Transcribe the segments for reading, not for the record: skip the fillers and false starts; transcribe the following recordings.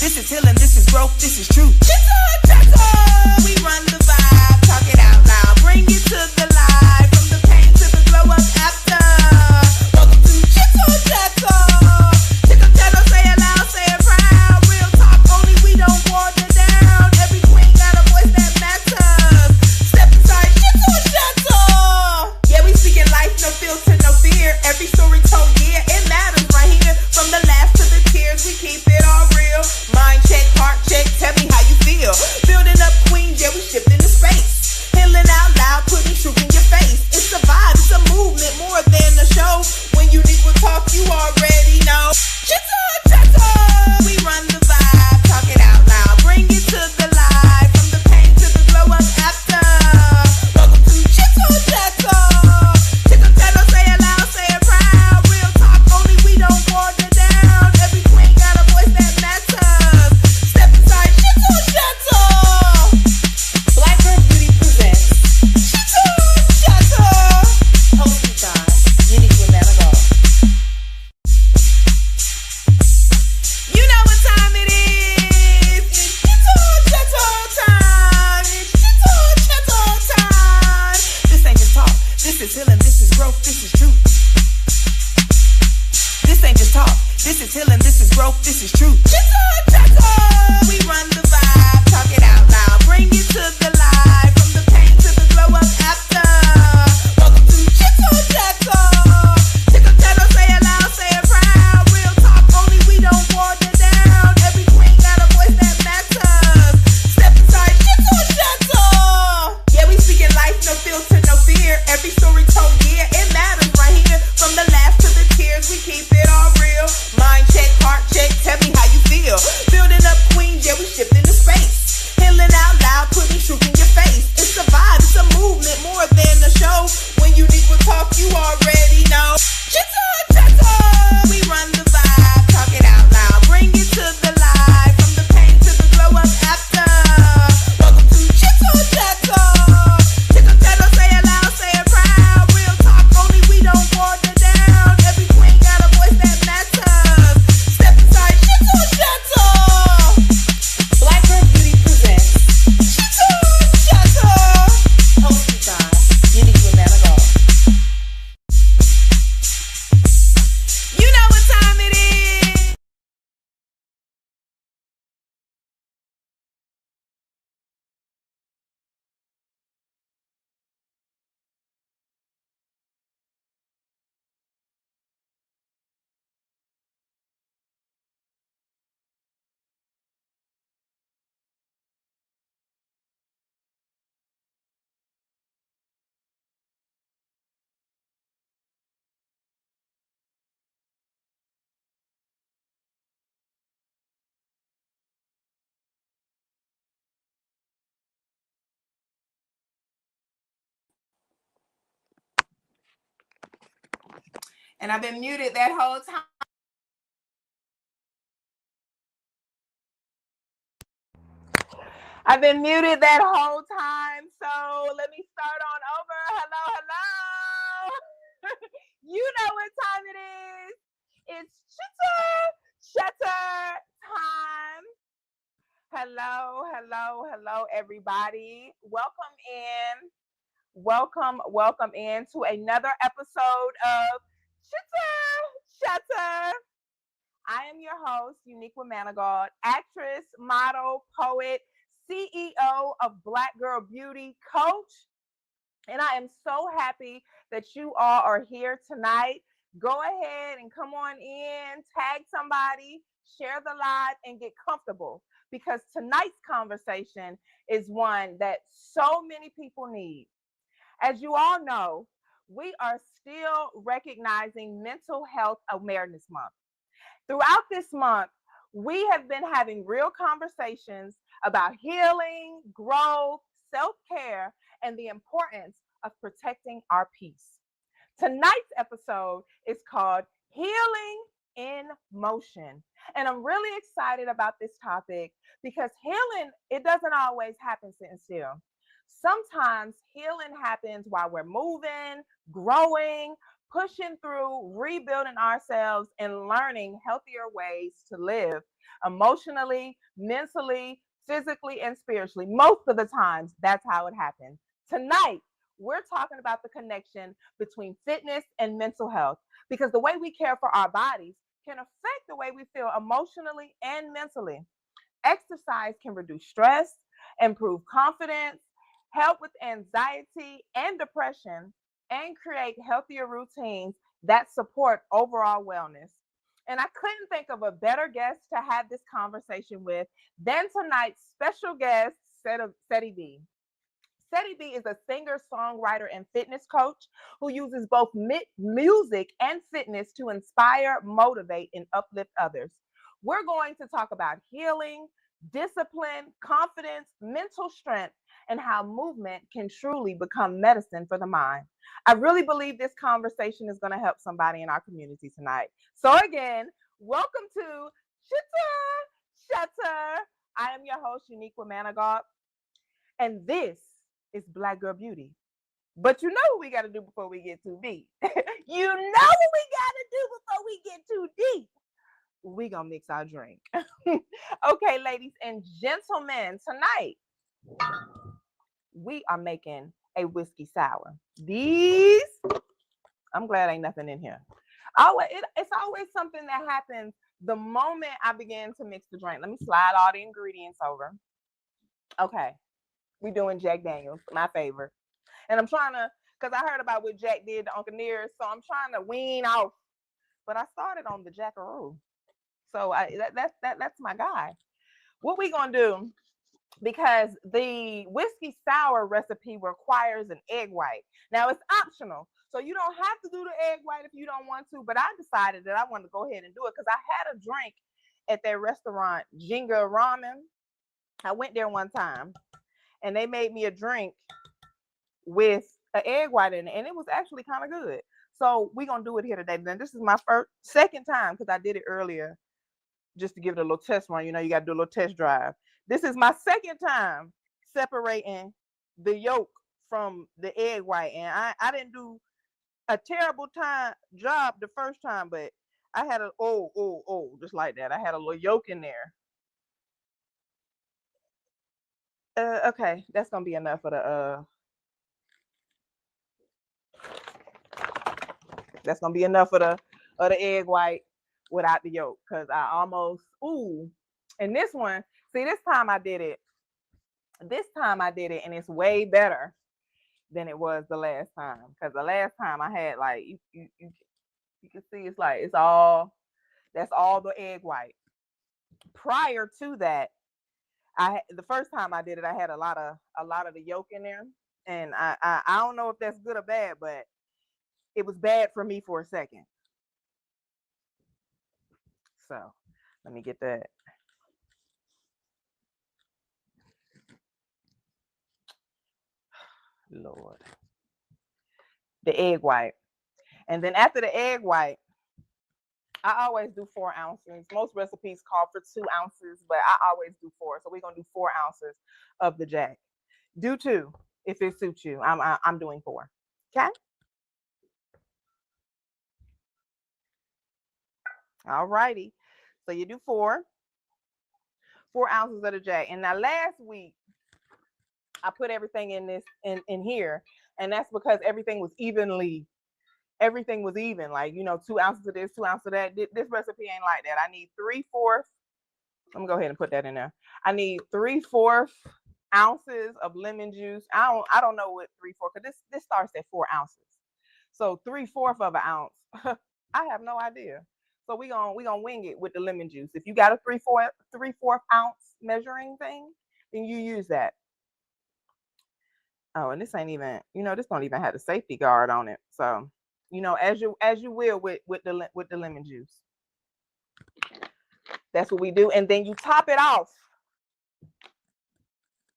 This is healing, this is growth, this is truth. Chitter Chatter! We run the vibe, talk it out loud, bring it to the light, from the pain to the glow up after. Welcome to Chitter Chatter! Chitter Chatter, say it loud, say it proud. Real talk only, we don't water down. Every queen got a voice that matters. Step inside Chitter Chatter! Yeah, we speaking life, no filter, no fear. Every story told, yeah, it matters right here. From the laughs to the tears, we keep it all real. Mind check, heart check, tell me how you feel. Building up queens, yeah, we shifting the space. Healing out loud, putting truth in your face. It's a vibe, it's a movement, more than a show. When unique will talk, you already know. Chitter Chatter! We run the vibe, talk it out loud, bring it to the light, from the pain to the glow up after. Welcome to Chitter Chatter! Chitter Chatter, say it loud, say it proud. Real talk only, we don't water down. Every queen got a voice that matters. Step inside Chitter Chatter! Black Girl Beauty presents Chitter Chatter! Hosted by Unique with Manigal. You know what time it is. It's Chitter Chatter time. It's Chitter Chatter time. This ain't just talk. This is healing. This is growth. This is truth. This ain't just talk. This is healing. This is growth. This is truth. Chitter Chatter. We run the vibe. Talk it out loud. Bring it to the light. From the pain to the glow up after. Welcome to Chitter Chatter. Chitter Chatter, say it loud, say it proud. Real talk only, we don't water down. Every queen got a voice that matters. Step inside Chitter Chatter. Yeah, we speaking life, no filter, no fear. Every story told, yeah, it matters right here. From the laughs to the tears, we keep it all real. Mind check, heart check, tell me how you feel. Building up queens, yeah, we shifting the space. Healing out loud, putting truth in your face. It's a vibe, it's a movement, more than a show. When unique will talk, you already know. Chitter Chatter! We run the vibe, talk it out loud, bring it to the light, from the pain to the glow up after. Welcome to Chitter Chatter! Chitter Chatter, say it loud, say it proud. Real talk only, we don't water down. Every queen got a voice that matters. Step inside Chitter Chatter! Black Girl Beauty presents Chitter Chatter! Hosted by Unique with Manigal. You know what time it is. And I've been muted that whole time. I've been muted that whole time, so let me start on over. Hello, hello. You know what time it is. It's Chitter Chatter time. Hello, hello, hello, everybody. Welcome in. Welcome in to another episode of Chitter Chatter. I am your host, Unique with Manigal, actress, model, poet, CEO of Black Girl Beauty, coach. And I am so happy that you all are here tonight. Go ahead and come on in, tag somebody, share the live, and get comfortable, because tonight's conversation is one that so many people need. As you all know, we are still recognizing Mental Health Awareness Month. Throughout this month, we have been having real conversations about healing, growth, self-care, and the importance of protecting our peace. Tonight's episode is called Healing in Motion. And I'm really excited about this topic because healing, it doesn't always happen sitting still. Sometimes healing happens while we're moving, growing, pushing through, rebuilding ourselves, and learning healthier ways to live emotionally, mentally, physically, and spiritually. Most of the times, that's how it happens. Tonight, we're talking about the connection between fitness and mental health because the way we care for our bodies can affect the way we feel emotionally and mentally. Exercise can reduce stress, improve confidence, help with anxiety and depression, and create healthier routines that support overall wellness. And I couldn't think of a better guest to have this conversation with than tonight's special guest, Ceddy B. Ceddy B is a singer, songwriter, and fitness coach who uses both music and fitness to inspire, motivate, and uplift others. We're going to talk about healing, discipline, confidence, mental strength, and how movement can truly become medicine for the mind. I really believe this conversation is going to help somebody in our community tonight. So, again, welcome to Chitter Chatter. I am your host, Uniqua Manigault, and this is Black Girl Beauty. But you know what we got to do before we get too deep. You know what we got to do before we get too deep. We gonna mix our drink. Okay, ladies and gentlemen, tonight we are making a whiskey sour. These, I'm glad ain't nothing in here. It's always something that happens the moment I begin to mix the drink. Let me slide all the ingredients over. Okay, we doing Jack Daniels, my favorite. And I'm trying to, because I heard about what Jack did to Uncle Near, so I'm trying to wean off. But I started on the Jackaroo. So that's my guy. What we gonna do, because the whiskey sour recipe requires an egg white. Now it's optional, so you don't have to do the egg white if you don't want to. But I decided that I wanted to go ahead and do it because I had a drink at that restaurant, Jinga Ramen. I went there one time, and they made me a drink with an egg white in it, and it was actually kind of good. So we're gonna do it here today. Then this is my second time because I did it earlier just to give it a little test run. You know, you got to do a little test drive. This is my second time separating the yolk from the egg white. And I didn't do a terrible job the first time, but I had just like that. I had a little yolk in there. Okay, that's going to be enough of that's going to be enough of the egg white without the yolk. Because I almost, and this one, see, this time I did it, and it's way better than it was the last time. Because the last time I had, like, you can see it's like that's all the egg white. Prior to that, the first time I did it, I had a lot of the yolk in there, and I don't know if that's good or bad, but it was bad for me for a second. So let me get that. Lord. The egg white. And then after the egg white, I always do 4 ounces. Most recipes call for 2 ounces, but I always do 4. So we're going to do 4 ounces of the Jack. Do 2 if it suits you. I'm doing 4. Okay? All righty. So you do 4 ounces of the Jack. And now last week, I put everything in here, and that's because everything was even. Like, 2 ounces of this, 2 ounces of that. This recipe ain't like that. I need 3/4. Let me go ahead and put that in there. I need 3/4 ounces of lemon juice. I don't know what 3/4, because this starts at 4 ounces. So 3/4 of an ounce. I have no idea. So we gonna wing it with the lemon juice. If you got a 3/4 ounce measuring thing, then you use that. Oh, and this ain't even, this don't even have the safety guard on it. So, as you will with the lemon juice. That's what we do. And then you top it off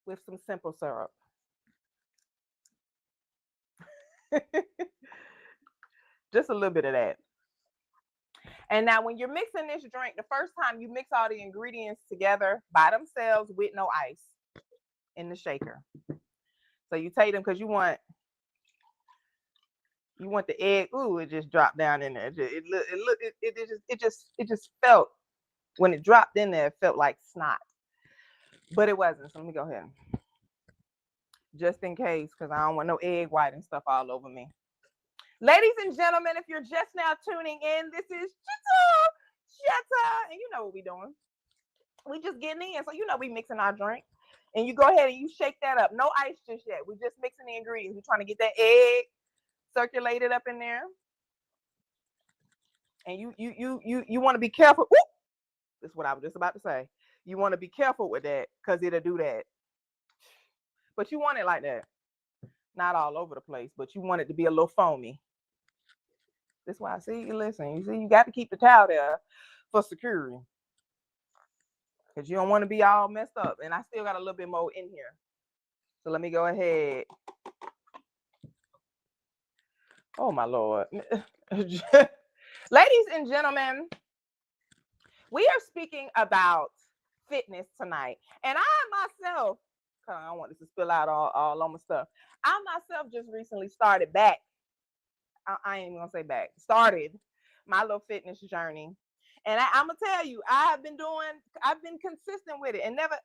with some simple syrup. Just a little bit of that. And now when you're mixing this drink, the first time you mix all the ingredients together by themselves with no ice in the shaker. So you take them because you want You want the egg? Ooh, it just dropped down in there. It just felt when it dropped in there, it felt like snot, but it wasn't. So let me go ahead, just in case, because I don't want no egg white and stuff all over me. Ladies and gentlemen, if you're just now tuning in, this is Chitter Chatter, and you know what we're doing. We just getting in, so you know we mixing our drink. And you go ahead and you shake that up. No ice just yet. We're just mixing the ingredients. We're trying to get that egg circulated up in there. And you want to be careful. Ooh, this is what I was just about to say. You want to be careful with that because it'll do that. But you want it like that. Not all over the place, but you want it to be a little foamy. That's why I see you listen. You see, you got to keep the towel there for security. Because you don't want to be all messed up. And I still got a little bit more in here. So let me go ahead. Oh, my Lord. Ladies and gentlemen, we are speaking about fitness tonight. And I myself, I don't want this to spill out all on my stuff. I myself just recently started back. I ain't even going to say back. Started my little fitness journey. And I'm going to tell you, I've been consistent with it and never.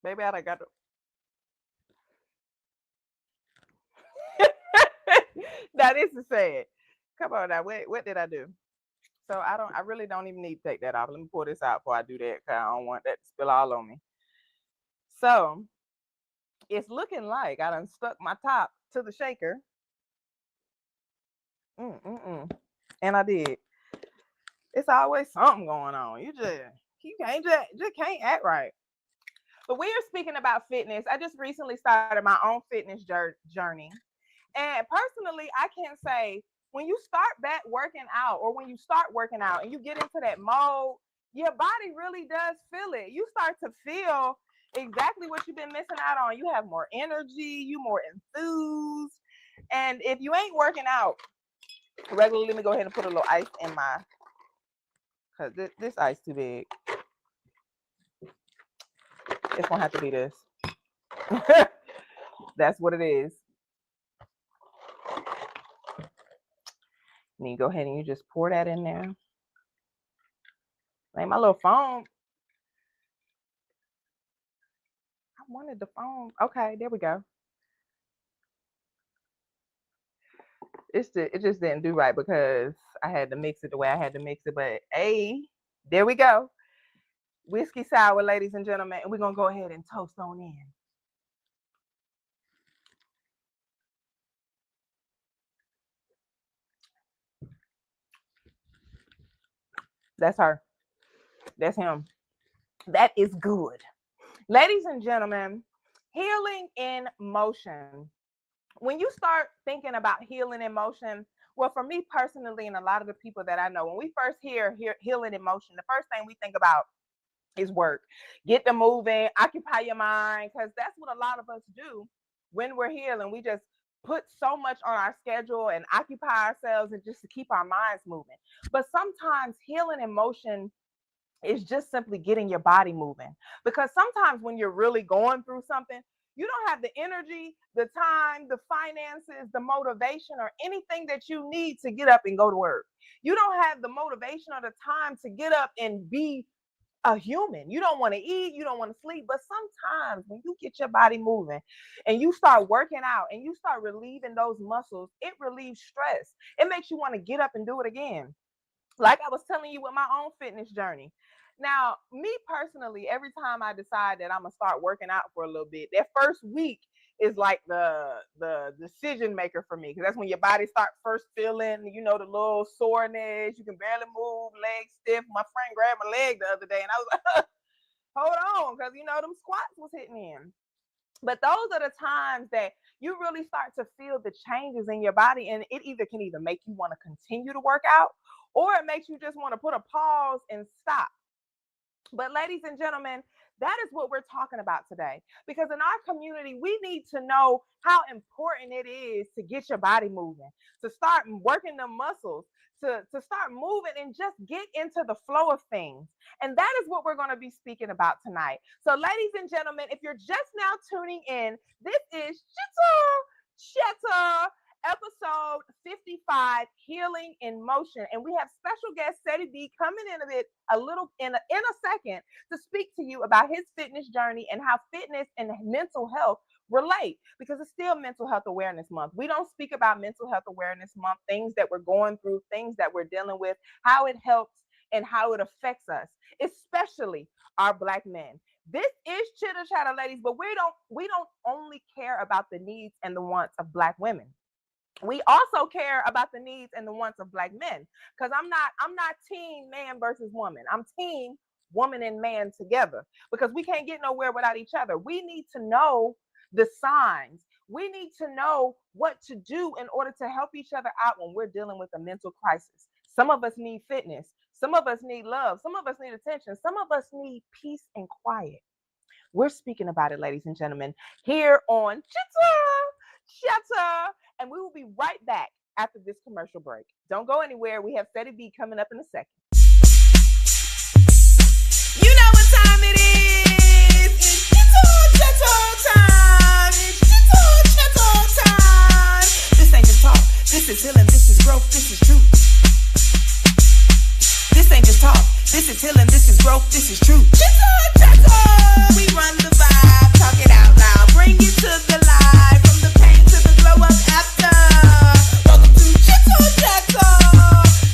Baby, I got to. Now, this is sad. Come on now. What did I do? So I really don't even need to take that off. Let me pull this out before I do that because I don't want that to spill all on me. So it's looking like I done stuck my top to the shaker. And I did. It's always something going on. You can't act right. But we are speaking about fitness. I just recently started my own fitness journey. And personally, I can say when you start back working out or when you start working out and you get into that mode, your body really does feel it. You start to feel exactly what you've been missing out on. You have more energy, you more enthused. And if you ain't working out regularly, let me go ahead and put a little ice in my, because this ice too big. It's going to have to be this. That's what it is. And you go ahead and you just pour that in there. Like my little phone. I wanted the phone. Okay, there we go. It just didn't do right because I had to mix it the way I had to mix it. But hey, there we go. Whiskey sour, ladies and gentlemen. And we're going to go ahead and toast on in. That's her. That's him. That is good. Ladies and gentlemen, healing in motion. When you start thinking about healing in motion, well, for me personally, and a lot of the people that I know, when we first hear healing in motion, the first thing we think about is work. Get them moving, occupy your mind, because that's what a lot of us do when we're healing. We just put so much on our schedule and occupy ourselves and just to keep our minds moving. But sometimes healing in motion is just simply getting your body moving. Because sometimes when you're really going through something, you don't have the energy, the time, the finances, the motivation, or anything that you need to get up and go to work. You don't have the motivation or the time to get up and be a human. You don't want to eat, you don't want to sleep. But sometimes when you get your body moving and you start working out and you start relieving those muscles, it relieves stress. It makes you want to get up and do it again. Like I was telling you with my own fitness journey. Now, me personally, every time I decide that I'm gonna start working out for a little bit, that first week is like the decision maker for me, because that's when your body starts first feeling, the little soreness. You can barely move, legs stiff. My friend grabbed my leg the other day, and I was like, hold on, because them squats was hitting in. But those are the times that you really start to feel the changes in your body, and it can either make you want to continue to work out, or it makes you just want to put a pause and stop. But ladies and gentlemen, that is what we're talking about today. Because in our community, we need to know how important it is to get your body moving, to start working the muscles, to start moving and just get into the flow of things. And that is what we're going to be speaking about tonight. So, ladies and gentlemen, if you're just now tuning in, this is Chitter Chatter, episode 55, Healing in Motion. And we have special guest Ceddy B coming in in a second to speak to you about his fitness journey and how fitness and mental health relate, because it's still Mental Health Awareness Month. We don't speak about Mental Health Awareness Month, things that we're going through, things that we're dealing with, how it helps and how it affects us, especially our Black men. This is Chitter Chatter, ladies, but we don't only care about the needs and the wants of Black women. We also care about the needs and the wants of Black men, because I'm not team man versus woman. I'm team woman and man together, because we can't get nowhere without each other. We need to know the signs. We need to know what to do in order to help each other out when we're dealing with a mental crisis. Some of us need fitness. Some of us need love. Some of us need attention. Some of us need peace and quiet. We're speaking about it, ladies and gentlemen, here on Chitter Chatter. And we will be right back after this commercial break. Don't go anywhere. We have Ceddy B coming up in a second. You know what time it is. It's Chitter Chatter time. It's Chitter Chatter time. This ain't just talk. This is healing. This is growth. This is truth. This ain't just talk. This is healing. This is growth. This is truth. Chitter Chatter. We run the vibe. Talk it out loud. Bring it to the live. From the pain to the glow up after. Welcome to Chitter Chatter.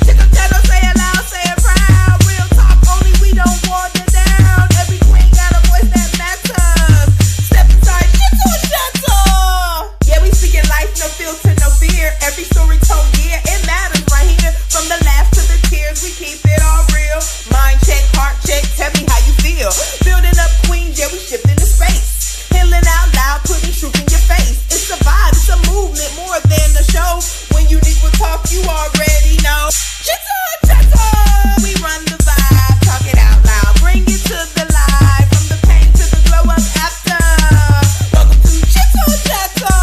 Chitter Chatter. Say it loud. Say it proud. Real talk. Only we don't water down. Every queen got a voice that matters. Step inside Chitter Chatter. Yeah, we speaking life. No filter, no fear. Every story told, yeah, it matters right here. From the laughs to the tears, we keep it all real. Mind check, heart check, tell me how you feel. Building up queens, yeah, we shifting the space. Healing out loud, putting truth in your face. It's a vibe, it's a movement, more than a show. When unique will talk, you already know. Chitter Chatter, we run the vibe, talk it out loud, bring it to the live. From the pain to the glow up after. Welcome to Chitter Chatter.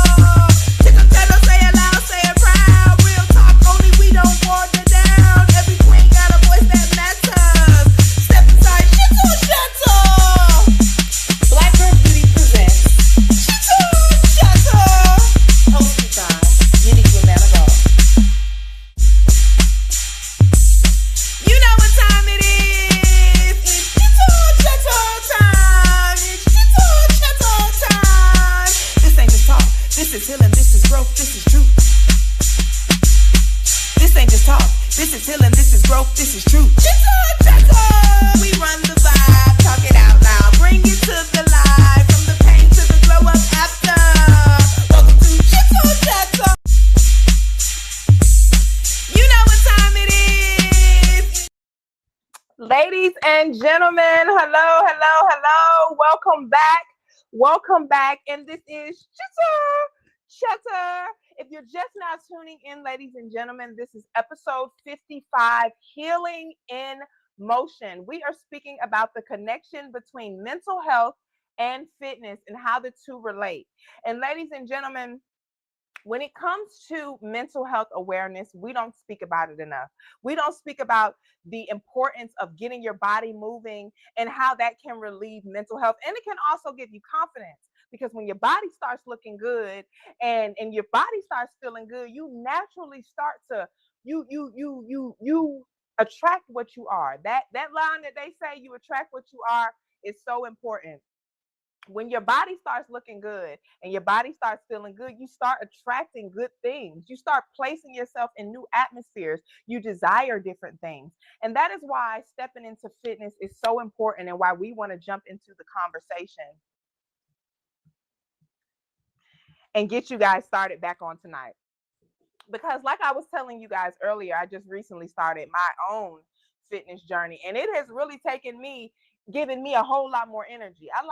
Chitter Chatter, say it loud, say it proud. Real talk, only we don't water down. Every queen got a voice that matters. Step inside Chitter Chatter. Black Girl Beauty presents Chitter Chatter. Hosted by Unique Women of God. You know what time it is. It's Chitter Chatter time. It's Chitter Chatter time. This ain't just talk. This is healing. This is growth. This is truth. This ain't just talk. This is healing. This is growth. This is truth. Chitter Chatter. We run the vibe. Talk it out loud. Bring it to the live. From the pain to the glow up after. Welcome to Chitter Chatter. You know what time it is. Ladies and gentlemen, hello, hello, hello. Welcome back. Welcome back. And this is Chitter Chatter. If you're just now tuning in, ladies and gentlemen, this is episode 55, Healing in Motion. We are speaking about the connection between mental health and fitness and how the two relate. And ladies and gentlemen, when it comes to mental health awareness, we don't speak about it enough. We don't speak about the importance of getting your body moving and how that can relieve mental health. And it can also give you confidence, because when your body starts looking good and your body starts feeling good, you naturally start to you attract what you are. That line that they say, you attract what you are, is so important. When your body starts looking good and your body starts feeling good, you start attracting good things. You start placing yourself in new atmospheres. You desire different things. And that is why stepping into fitness is so important, and why we want to jump into the conversation and get you guys started back on tonight. Because like I was telling you guys earlier, I just recently started my own fitness journey, and it has really given me a whole lot more energy. I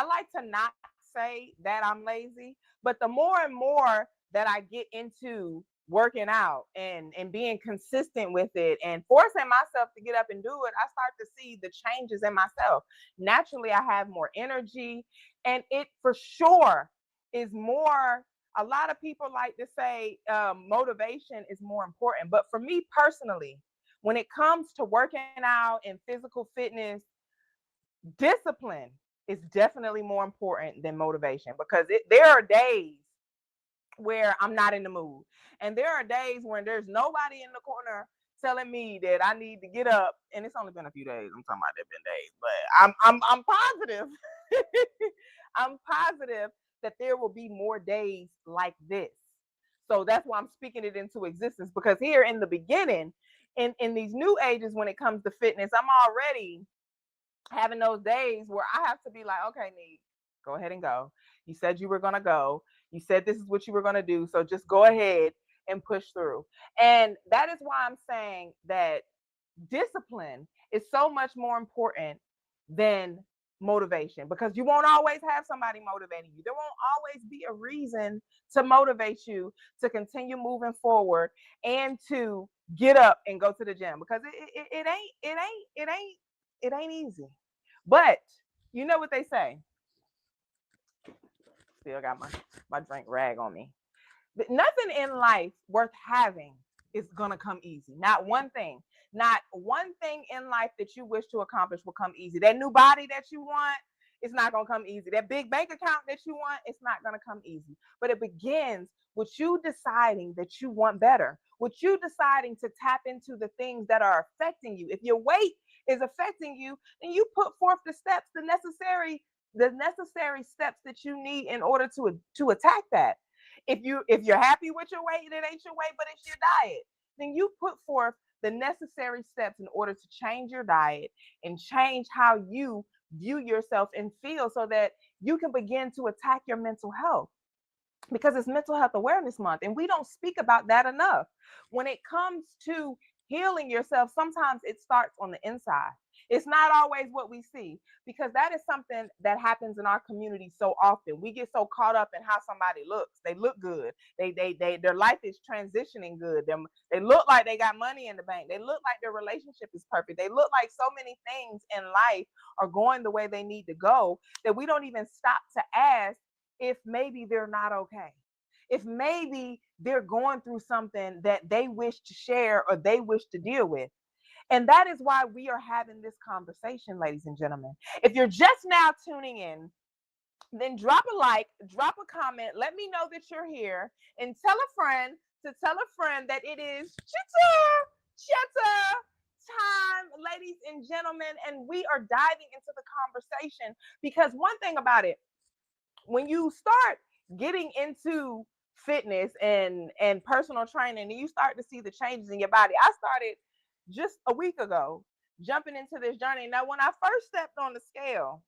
like to not say that I'm lazy, but the more and more that I get into working out and being consistent with it and forcing myself to get up and do it, I start to see the changes in myself. Naturally, I have more energy, and it for sure is more A lot of people like to say motivation is more important. But for me personally, when it comes to working out and physical fitness, discipline is definitely more important than motivation, because there are days where I'm not in the mood. And there are days when there's nobody in the corner telling me that I need to get up. And it's only been a few days. I'm talking about there been days, but I'm positive. I'm positive that there will be more days like this. So that's why I'm speaking it into existence, because here in the beginning, in these new ages, when it comes to fitness, I'm already having those days where I have to be like, okay, Nick, go ahead and go. You said you were going to go. You said this is what you were going to do. So just go ahead and push through. And that is why I'm saying that discipline is so much more important than motivation, because you won't always have somebody motivating you. There won't always be a reason to motivate you to continue moving forward and to get up and go to the gym, because it ain't easy. But you know what they say? Still got my drink rag on me. But nothing in life worth having is gonna come easy. Not one thing. Not one thing in life that you wish to accomplish will come easy. That new body that you want, it's not gonna come easy. That big bank account that you want, it's not gonna come easy. But it begins with you deciding that you want better, with you deciding to tap into the things that are affecting you. If your weight is affecting you, then you put forth the steps, the necessary steps that you need in order to attack that. If you're happy with your weight and it ain't your weight, but it's your diet, then you put forth the necessary steps in order to change your diet and change how you view yourself and feel, so that you can begin to attack your mental health, because it's Mental Health Awareness Month, and we don't speak about that enough. When it comes to healing yourself, sometimes it starts on the inside. It's not always what we see, because that is something that happens in our community so often. We get so caught up in how somebody looks. They look good. Their life is transitioning good. They look like they got money in the bank. They look like their relationship is perfect. They look like so many things in life are going the way they need to go, that we don't even stop to ask if maybe they're not okay, if maybe they're going through something that they wish to share or they wish to deal with. And that is why we are having this conversation, ladies and gentlemen. If you're just now tuning in, then drop a like, drop a comment, let me know that you're here, and tell a friend to tell a friend that it is Chitter Chatter time, ladies and gentlemen. And we are diving into the conversation, because one thing about it, when you start getting into fitness and personal training, and you start to see the changes in your body. I started just a week ago jumping into this journey. Now, when I first stepped on the scale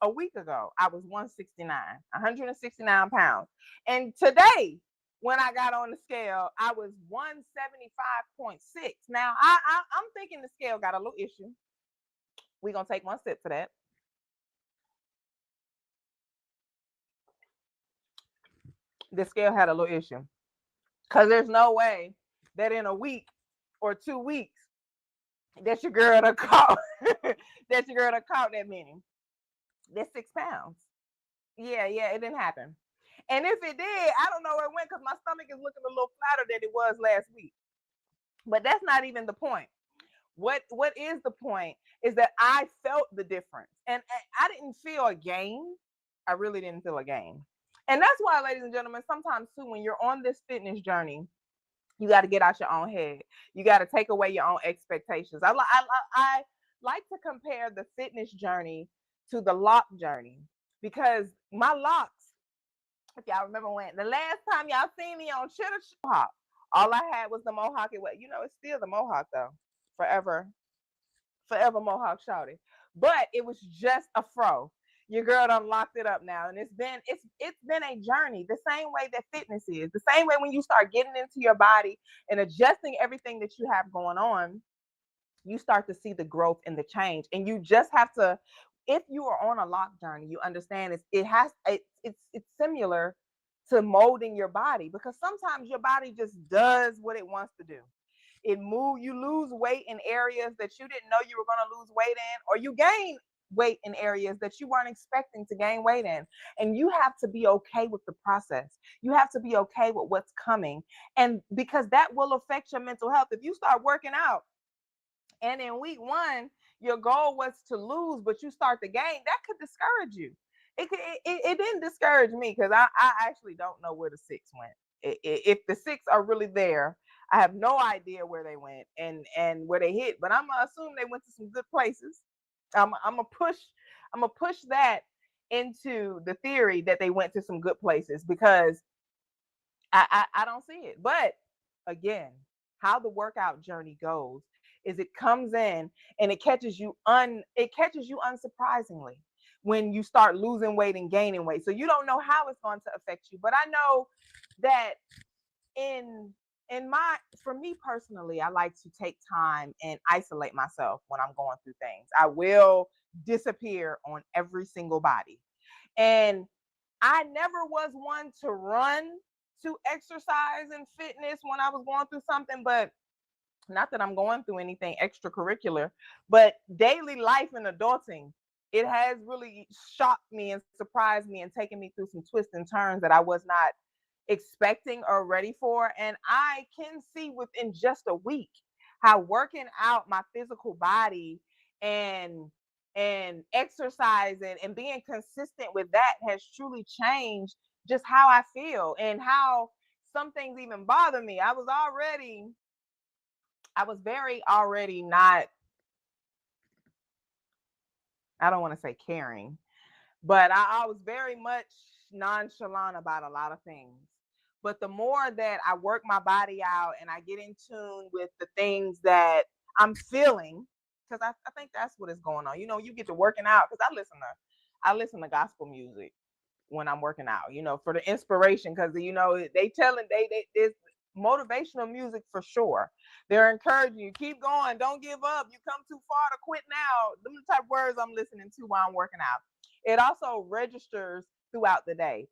a week ago, I was 169 pounds. And today, when I got on the scale, I was 175.6. Now, I'm thinking the scale got a little issue. We're going to take one sip for that. The scale had a little issue, because there's no way that in a week or 2 weeks that your girl done caught that your girl done caught that many. That's 6 pounds. Yeah, it didn't happen. And if it did, I don't know where it went, because my stomach is looking a little flatter than it was last week. But that's not even the point. What is the point is that I felt the difference, and I didn't feel a gain. I really didn't feel a gain. And that's why, ladies and gentlemen, sometimes too, when you're on this fitness journey, you got to get out your own head. You got to take away your own expectations. I like to compare the fitness journey to the lock journey, because my locks, if y'all remember when the last time y'all seen me on Chitter Chatter, all I had was the mohawk. It's still the mohawk though. Forever mohawk shouted. But it was just a fro. Your girl done locked it up now, and it's been a journey. The same way that fitness is, the same way when you start getting into your body and adjusting everything that you have going on, you start to see the growth and the change. And you just have to, if you are on a lock journey, you understand it's similar to molding your body, because sometimes your body just does what it wants to do. You lose weight in areas that you didn't know you were going to lose weight in, or you gain weight in areas that you weren't expecting to gain weight in. And you have to be okay with the process. You have to be okay with what's coming. And because that will affect your mental health. If you start working out and in week one, your goal was to lose, but you start to gain, that could discourage you. It didn't discourage me because I actually don't know where the six went. If the six are really there, I have no idea where they went and where they hit, but I'm gonna assume they went to some good places. I'm gonna push that into the theory that they went to some good places because I don't see it. But again, how the workout journey goes is it comes in and it catches you unsurprisingly when you start losing weight and gaining weight. So you don't know how it's going to affect you. But I know that for me personally, I like to take time and isolate myself when I'm going through things. I will disappear on every single body. And I never was one to run to exercise and fitness when I was going through something, but not that I'm going through anything extracurricular, but daily life and adulting, it has really shocked me and surprised me and taken me through some twists and turns that I was not expecting or ready for. And I can see within just a week how working out my physical body and exercising and being consistent with that has truly changed just how I feel and how some things even bother me. I was very already not, I don't want to say caring, but I was very much nonchalant about a lot of things. But the more that I work my body out and I get in tune with the things that I'm feeling, because I think that's what is going on. You know, you get to working out because I listen to gospel music when I'm working out, you know, for the inspiration, because you know they it's motivational music for sure. They're encouraging you, keep going, don't give up. You come too far to quit now. Them the type of words I'm listening to while I'm working out. It also registers throughout the day.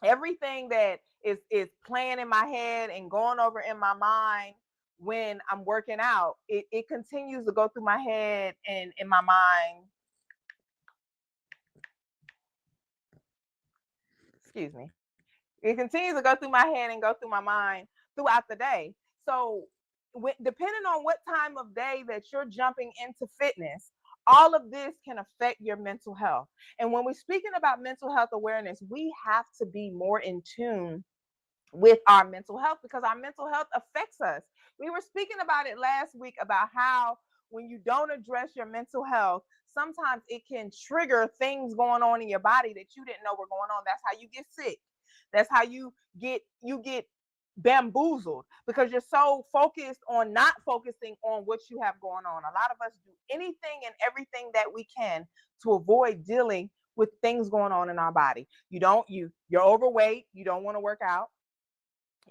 Everything that is playing in my head and going over in my mind when I'm working out, it continues to go through my head and in my mind. Excuse me. It continues to go through my head and go through my mind throughout the day. So depending on what time of day that you're jumping into fitness, all of this can affect your mental health. And when we're speaking about mental health awareness, we have to be more in tune with our mental health because our mental health affects us. We were speaking about it last week about how when you don't address your mental health, sometimes it can trigger things going on in your body that you didn't know were going on. That's how you get sick. That's how you get bamboozled because you're so focused on not focusing on what you have going on. A lot of us do anything and everything that we can to avoid dealing with things going on in our body. You're overweight, you don't want to work out.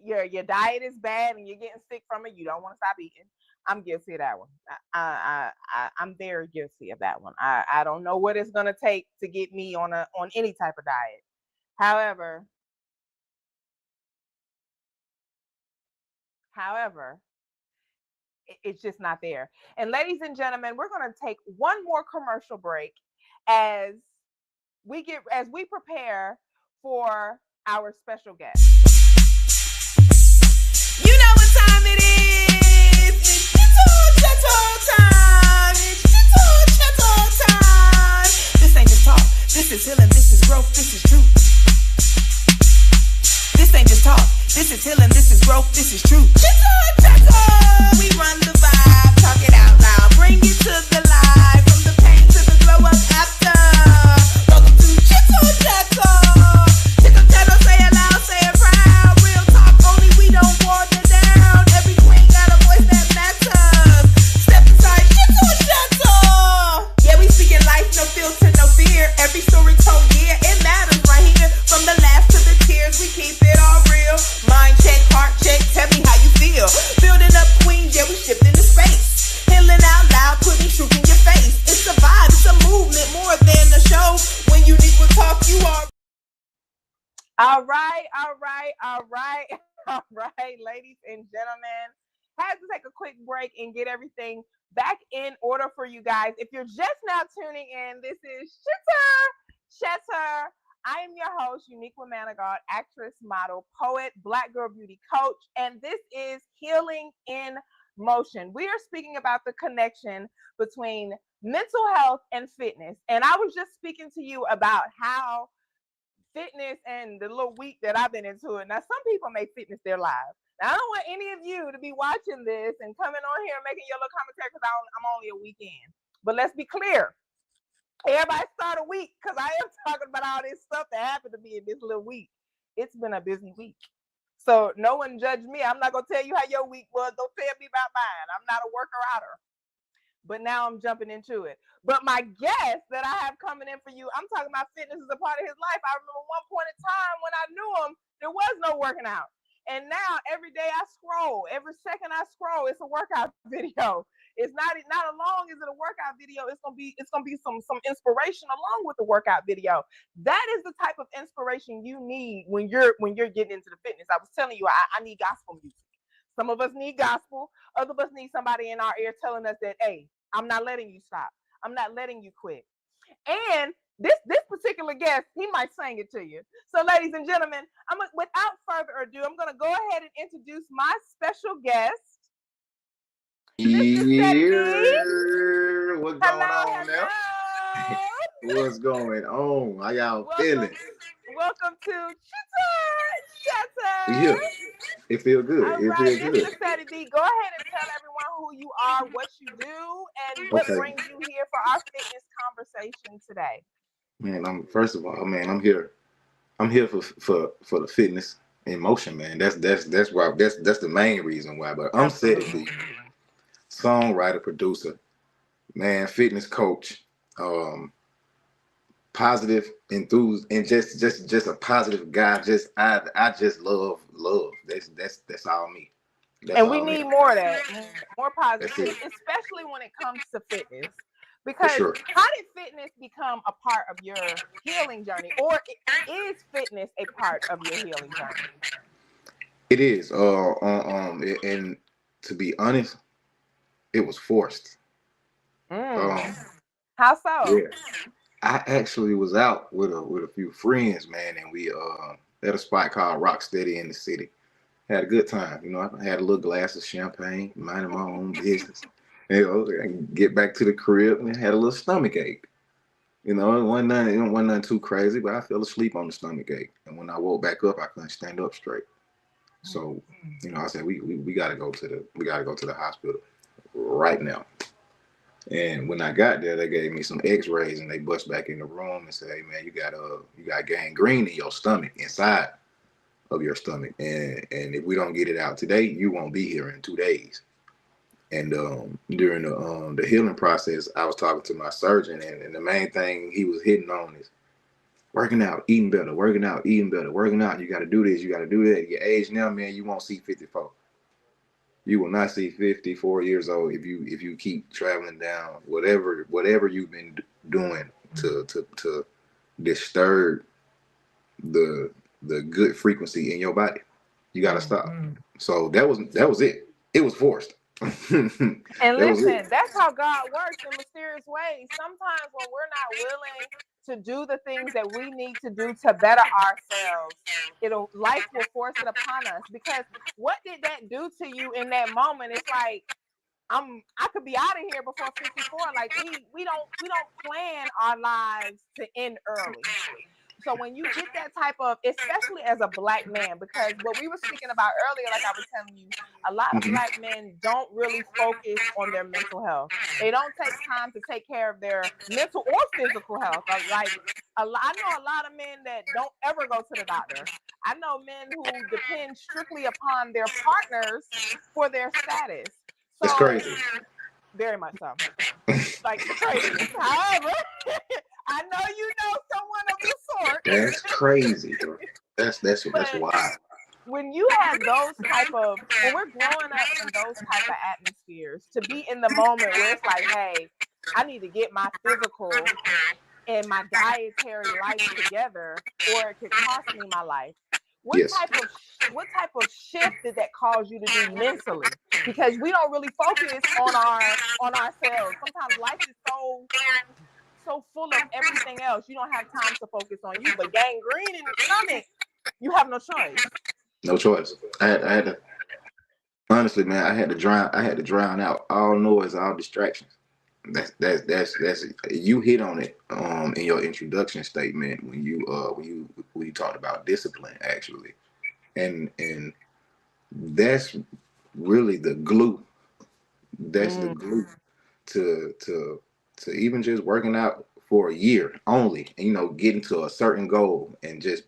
Your diet is bad and you're getting sick from it. You don't want to stop eating. I'm guilty of that one. I'm very guilty of that one. I don't know what it's gonna take to get me on any type of diet. However, it's just not there. And ladies and gentlemen, we're gonna take one more commercial break as we prepare for our special guest. You know what time it is. It's Chitter Chatter time. It's Chitter Chatter time. This ain't just talk. This is healing. This is growth. This is truth. This ain't just talk. This is healing. This is growth. This is truth. Chitter Chatter. We run the vibe. Talk it out loud. Bring it to the light. From the pain to the glow up after. Welcome to Chitter Chatter. Chitter Chatter. Say it loud. Say it proud. Real talk. Only we don't water down. Every queen got a voice that matters. Step inside Chitter Chatter. Yeah, we speaking life. No filter, no fear. Every story told, yeah, it matters right here. From the laughs to the tears, we keep it all real. Mind check, heart check, tell me how you feel. Building up queens, yeah, we shifting the space. Healing out loud, putting truth in your face. It's a vibe, it's a movement, more than a show. When you need to talk, you are. All right, all right, all right, all right, ladies and gentlemen. had to take a quick break and get everything back in order for you guys. If you're just now tuning in, this is Chitter Chatter. I am your host, Unique Woman of God, actress, model, poet, Black girl beauty coach, and this is Healing in Motion. We are speaking about the connection between mental health and fitness. And I was just speaking to you about how fitness and the little week that I've been into it. Now, some people make fitness their lives. Now, I don't want any of you to be watching this and coming on here and making your little commentary because I'm only a weekend. But let's be clear. Everybody start a week because I am talking about all this stuff that happened to me in this little week. It's been a busy week. So no one judge me. I'm not going to tell you how your week was. Don't tell me about mine. I'm not a worker-outer. But now I'm jumping into it. But my guest that I have coming in for you, I'm talking about fitness as a part of his life. I remember one point in time when I knew him, there was no working out. And now every day I scroll, every second I scroll, it's a workout video. It's not along as it a workout video. It's gonna be some inspiration along with the workout video. That is the type of inspiration you need when you're getting into the fitness. I was telling you, I need gospel music. Some of us need gospel. Other of us need somebody in our ear telling us that, hey, I'm not letting you stop. I'm not letting you quit. And this particular guest, he might sing it to you. So, ladies and gentlemen, without further ado, I'm going to go ahead and introduce my special guest, Mr. Ceddy B. What's going on now? What's going on? How y'all feeling? Welcome to Chitter Chatter. Yeah, it feels good. All right, Mr. Ceddy B, go ahead and tell everyone who you are, what you do, and what brings you here for our fitness conversation today. Man, I'm here. I'm here for the fitness in motion, man. That's why that's the main reason why. But I'm Ceddy B, songwriter, producer, man, fitness coach, positive, enthused, and just a positive guy. I just love. That's all me. And we need more of that, more positivity, especially when it comes to fitness. Because how did fitness become a part of your healing journey, or is fitness a part of your healing journey? It is. And to be honest, it was forced. How so? Yeah. I actually was out with a few friends, man, and we at a spot called Rocksteady in the city. Had a good time, I had a little glass of champagne, minding my own business. I get back to the crib and had a little stomach ache. It wasn't nothing too crazy, but I fell asleep on the stomach ache. And when I woke back up, I couldn't stand up straight. So, I said we gotta go to the hospital right now. And when I got there, they gave me some X-rays and they bust back in the room and said, "Hey man, you got gangrene in your stomach, inside of your stomach, and if we don't get it out today, you won't be here in 2 days." And during the healing process, I was talking to my surgeon, and the main thing he was hitting on is working out, eating better, working out, eating better, working out. You got to do this, you got to do that. At your age now, man, you won't see 54. You will not see 54 years old if you keep traveling down whatever you've been doing to disturb the good frequency in your body. You got to stop. So that was it. It was forced. And listen, that's how God works in mysterious ways. Sometimes when we're not willing to do the things that we need to do to better ourselves, life will force it upon us. Because what did that do to you in that moment? It's like I could be out of here before 54. Like we don't plan our lives to end early. So when you get that type of, especially as a Black man, because what we were speaking about earlier, like I was telling you, a lot of Black men don't really focus on their mental health. They don't take time to take care of their mental or physical health. Like I know a lot of men that don't ever go to the doctor. I know men who depend strictly upon their partners for their status. So, it's crazy. Very much so. Like crazy. However, I know you know someone of the sort. That's crazy, bro. That's wild. When you have when we're growing up in those type of atmospheres, to be in the moment where it's like, hey, I need to get my physical and my dietary life together, or it could cost me my life. Yes. what type of shift did that cause you to do mentally? Because we don't really focus on ourselves. Sometimes life is so full of everything else. You don't have time to focus on you. But gangrene in the stomach, you have no choice. No choice. I had to honestly, man. I had to drown out all noise, all distractions. That's you hit on it in your introduction statement when you talked about discipline actually, and that's really the glue. That's the Mm, glue to even just working out for a year only, and getting to a certain goal and just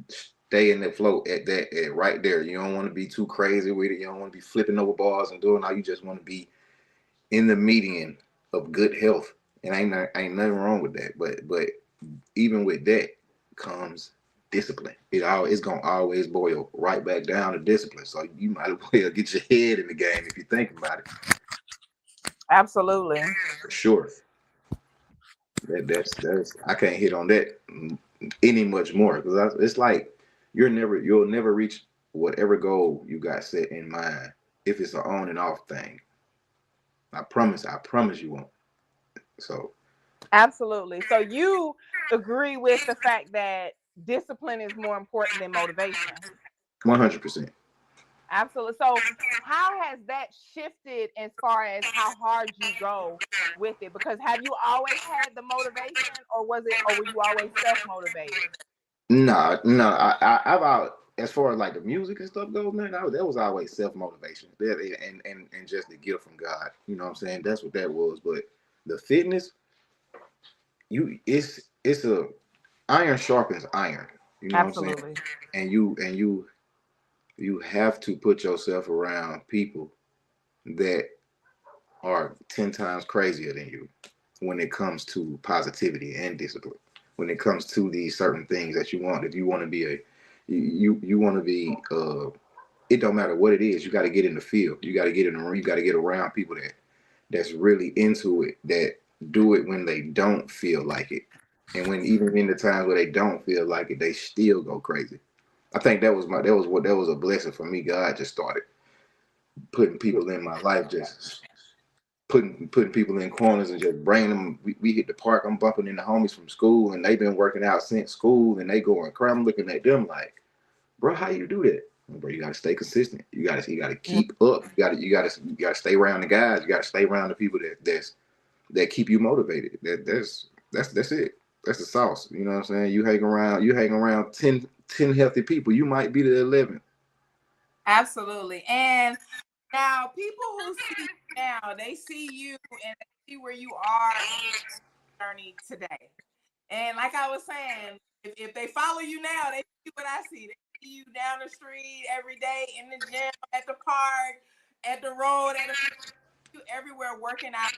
stay in the flow at right there. You don't want to be too crazy with it. You don't want to be flipping over bars and doing all. You just want to be in the median of good health, and ain't nothing wrong with that. But even with that comes discipline. It's gonna always boil right back down to discipline. So you might as well get your head in the game if you think about it. absolutely. For sure. That's I can't hit on that any much more because it's like you'll never reach whatever goal you got set in mind if it's an on and off thing. I promise you won't. So Absolutely. So you agree with the fact that discipline is more important than motivation. 100%. Absolutely. So how has that shifted as far as how hard you go with it? Because have you always had the motivation, or were you always self-motivated? No, no. I've as far as like the music and stuff goes, man. That was always self motivation. And just the gift from God. You know what I'm saying? That's what that was. But the fitness, it's a iron sharpens iron. You know what I'm saying? Absolutely. And you have to put yourself around people that are 10 times crazier than you when it comes to positivity and discipline. When it comes to these certain things that you want, if you want to be you want to be it don't matter what it is, you got to get in the field, you got to get in the room, you got to get around people that's really into it, that do it when they don't feel like it, and when even in the times where they don't feel like it, they still go crazy. I think that was a blessing for me. God just started putting people in my life, just putting people in corners and just bringing them. We hit the park. I'm bumping into homies from school, and they've been working out since school, and they going crazy. I'm looking at them like, bro, how you do that? Bro, you gotta stay consistent. You gotta keep up. You gotta stay around the guys. You gotta stay around the people that keep you motivated. That's it. That's the sauce. You know what I'm saying? You hang around 10 healthy people. You might be the 11th. Absolutely. And now people who see you now, they see you and they see where you are in your journey today. And like I was saying, if they follow you now, they see what I see. They see you down the street every day, in the gym, at the park, at the road, you everywhere working out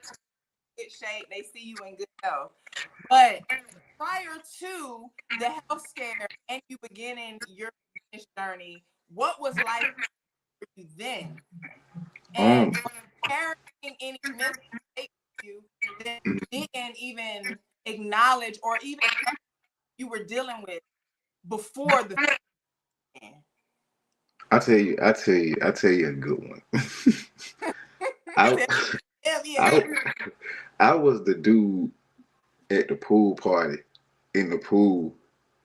in good shape. They see you in good health. But prior to the health scare and you beginning your fitness journey, what was life for you then? And Um, carrying any mental state with you that you didn't even acknowledge or even you were dealing with before the fan. I tell you a good one. I, Hell yeah. I, I was the dude at the pool party in the pool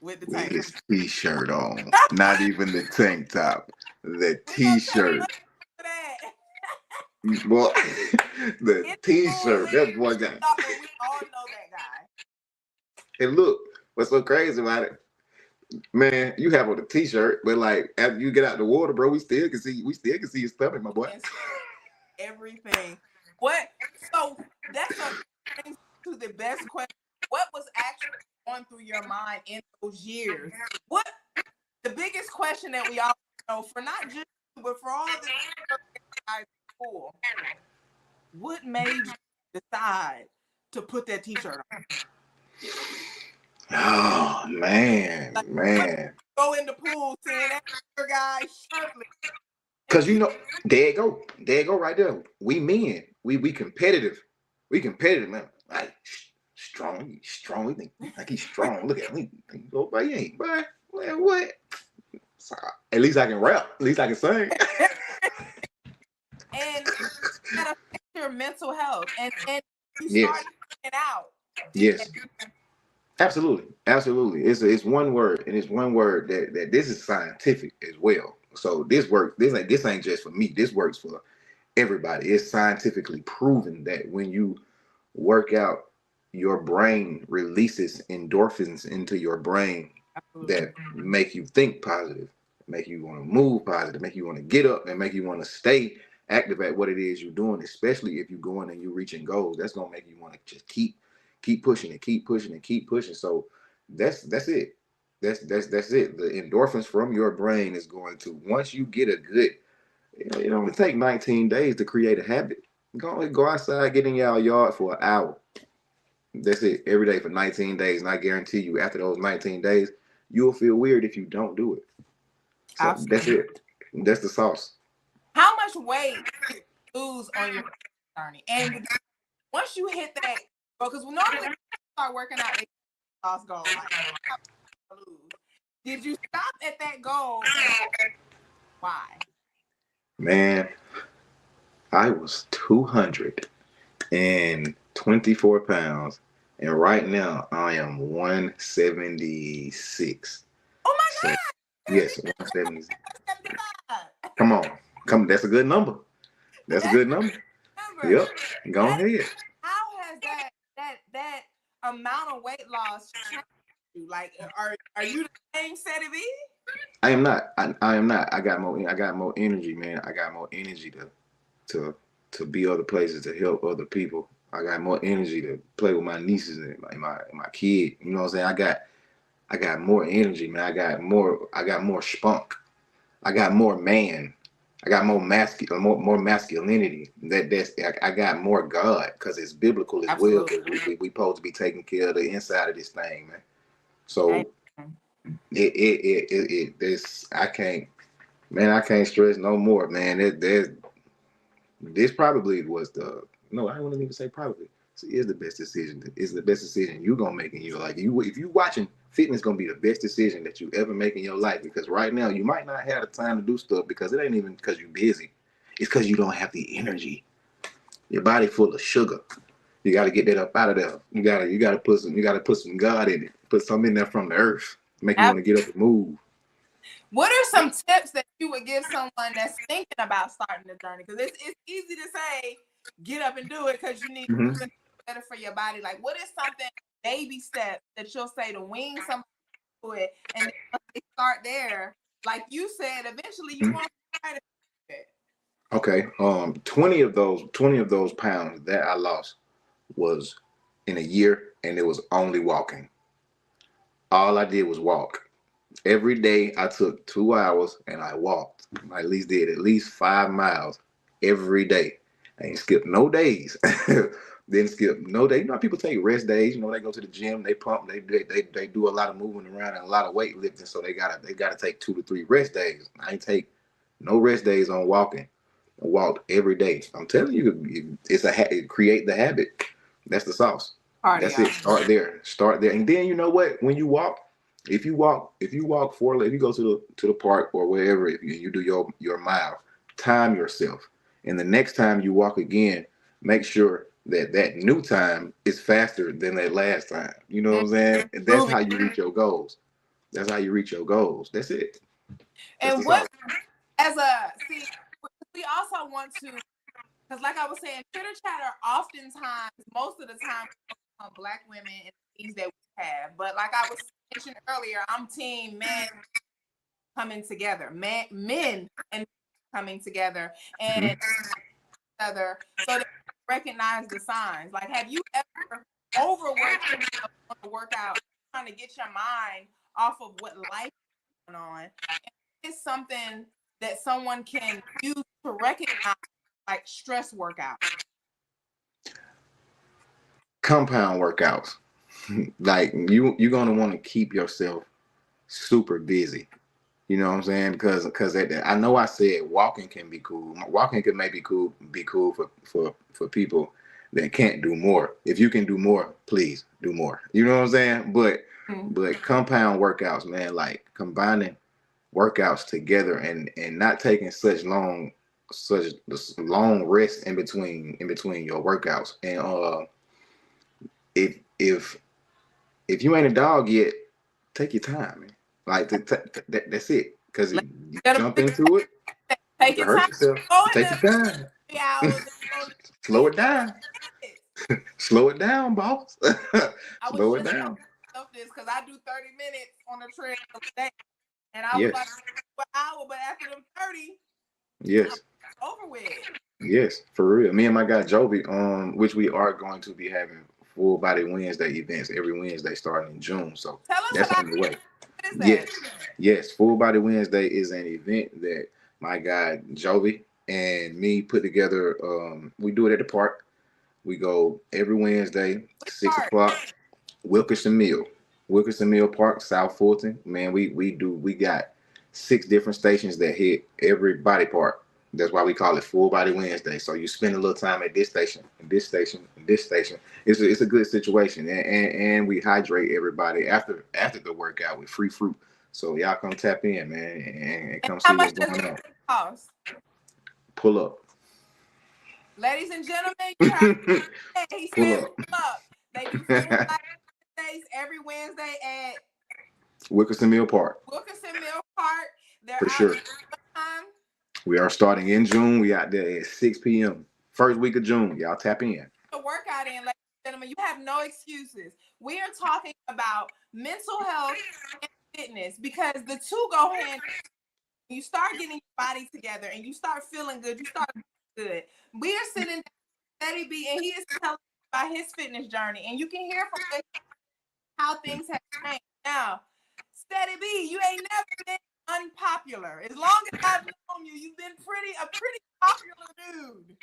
With the with tank. his t-shirt on. Not even the tank top. The We gonna tell the t-shirt. for that. Boy, the In the pool, t-shirt. That boy got. soccer, we all know that guy. And look, what's so crazy about it? Man, you have on the t-shirt, but like after you get out the water, bro, we still can see your stomach, my boy. And everything. What? So that's a brings to the best question. What was actually going through your mind in those years? What the biggest question that we all know for not just you, but for all the guys in school, what made you decide to put that t-shirt on? Oh man, Like what man. go in the pool seeing that other guy shirtless and Cause you there you go right there. We men, we competitive, man. Like strong. We think like he's strong. Look at him. Oh, but he ain't, but man, what? So, at least I can rap. At least I can sing. And that affects your mental health. And you Yes. start working out. Yes. Absolutely. Absolutely. It's one word, and it's one word that this is scientific as well. So this works. This ain't just for me. This works for everybody. It's scientifically proven that when you work out, your brain releases endorphins into your brain that make you think positive, make you want to move positive, make you want to get up, and make you want to stay active at what it is you're doing, especially if you're going and you're reaching goals. That's gonna make you want to just keep pushing and keep pushing and keep pushing. So that's it. That's it. The endorphins from your brain is going to, once you get a good, it only take 19 days to create a habit. Go outside, get in your yard for an hour. That's it. Every day for 19 days. And I guarantee you, after those 19 days, you'll feel weird if you don't do it. So Absolutely. that's it. That's the sauce. How much weight did you lose on your journey? And once you hit that, because normally when you start working out, they lost goal. Like, did you stop at that goal? Why? Man, I was 224 pounds. And right now I am 176. Oh my So, God. yes, 176. Come on. That's a good number. That's a good number. Yep. Go ahead. How has that amount of weight loss changed you? Like, are you the same Ceddy B? I am not. I am not. I got more energy, man. I got more energy to be other places, to help other people. I got more energy to play with my nieces and my kid. You know what I'm saying? I got more energy, man. I got more spunk. I got more man. I got more masculinity. I got more God, because it's biblical as well. We supposed to be taking care of the inside of this thing, man. So this, I can't stress no more, man. This probably was no, I wouldn't even say probably. It's the best decision. It's the best decision you're gonna make in your life. If you watching, fitness gonna be the best decision that you ever make in your life, because right now you might not have the time to do stuff, because it ain't even because you're busy. It's because you don't have the energy. Your body full of sugar. You got to get that up out of there. You gotta put some God in it. Put something in there from the earth. Make you want to get up and move. What are some tips that you would give someone that's thinking about starting the journey? Because it's easy to say, get up and do it because you need to do better for your body. Like, what is something, baby steps that you'll say to wean somebody to it, and then they start there? Like you said, eventually you want to try to do it. Okay. 20 of those pounds that I lost was in a year, and it was only walking. All I did was walk. Every day I took 2 hours and I walked. I did at least 5 miles every day. I ain't skipped no days. Didn't skip no day. You know, people take rest days. You know, they go to the gym, they pump, they do a lot of moving around and a lot of weightlifting. So they gotta take 2 to 3 rest days. I ain't take no rest days on walking. I walked every day. I'm telling you, create the habit. That's the sauce. That's it. Start there. And then you know what? When you walk, if you walk if you go to the park or wherever, if you do your mile, time yourself. And the next time you walk again, make sure that new time is faster than that last time. You know what I'm saying? And that's how you reach your goals. That's how you reach your goals. That's it. That's and what, we also want to, because like I was saying, Chitter Chatter oftentimes, most of the time, on Black women and things that we have. But like I was mentioned earlier, I'm team men coming together, men and coming together and together, so they recognize the signs. Like, have you ever overworked yourself on a workout, trying to get your mind off of what life is going on? It's something that someone can use to recognize, like stress workout. Compound workouts. Like you're gonna want to keep yourself super busy. You know what I'm saying? Because I know I said walking can be cool. Walking can maybe be cool for people that can't do more. If you can do more, please do more. You know what I'm saying? But compound workouts, man, like combining workouts together and not taking such long rest in between your workouts. And if you ain't a dog yet, take your time, man. Like that's it. Because you jump into it, take you can your hurt time. yourself. Go in Take there your time. 3 hours. Slow it down. Slow it down, boss. I was Slow it just down. of this because I do 30 minutes on the trail a day, and I was Yes. like an hour, but after them 30, Yes. over with. Yes, for real. Me and my guy Joby, which we are going to be having full body Wednesday events every Wednesday starting in June. So Tell us that's about on the way. what is that? Yes. Yes. Full body Wednesday is an event that my guy Joby and me put together. We do it at the park. We go every Wednesday, Which 6 o'clock, Wilkerson Mill Park, South Fulton. Man, we got 6 different stations that hit every body part. That's why we call it Full Body Wednesday. So you spend a little time at this station, and this station, and this station. It's a good situation, and we hydrate everybody after the workout with free fruit. So y'all come tap in, man, and come see what's going on. Cost? Pull up, ladies and gentlemen. You heard he pull said up. pull up. They do full Wednesdays every Wednesday at Wilkerson Mill Park. Wilkerson Mill Park. They're For out sure. time. We are starting in June. We out there at 6 p.m. First week of June. Y'all tap in. The workout in, ladies and gentlemen. You have no excuses. We are talking about mental health and fitness because the two go hand. You start getting your body together and you start feeling good. You start feeling good. We are sitting down with Ceddy B, and he is telling us about his fitness journey, and you can hear from him how things have changed. Now, Ceddy B, you ain't never been unpopular. As long as I've known you, you've been a pretty popular dude.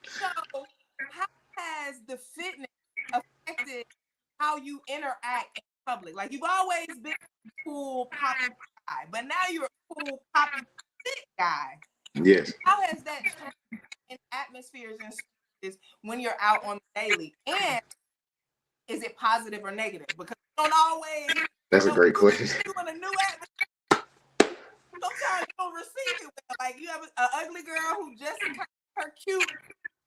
So, how has the fitness affected how you interact in public? Like, you've always been a cool, popular guy, but now you're a cool, popular, fit guy. Yes. How has that changed in atmospheres and spaces when you're out on the daily? And is it positive or negative? Because you don't always. That's a great question. Doing a new sometimes you don't receive it well. Like you have an ugly girl who just her cute,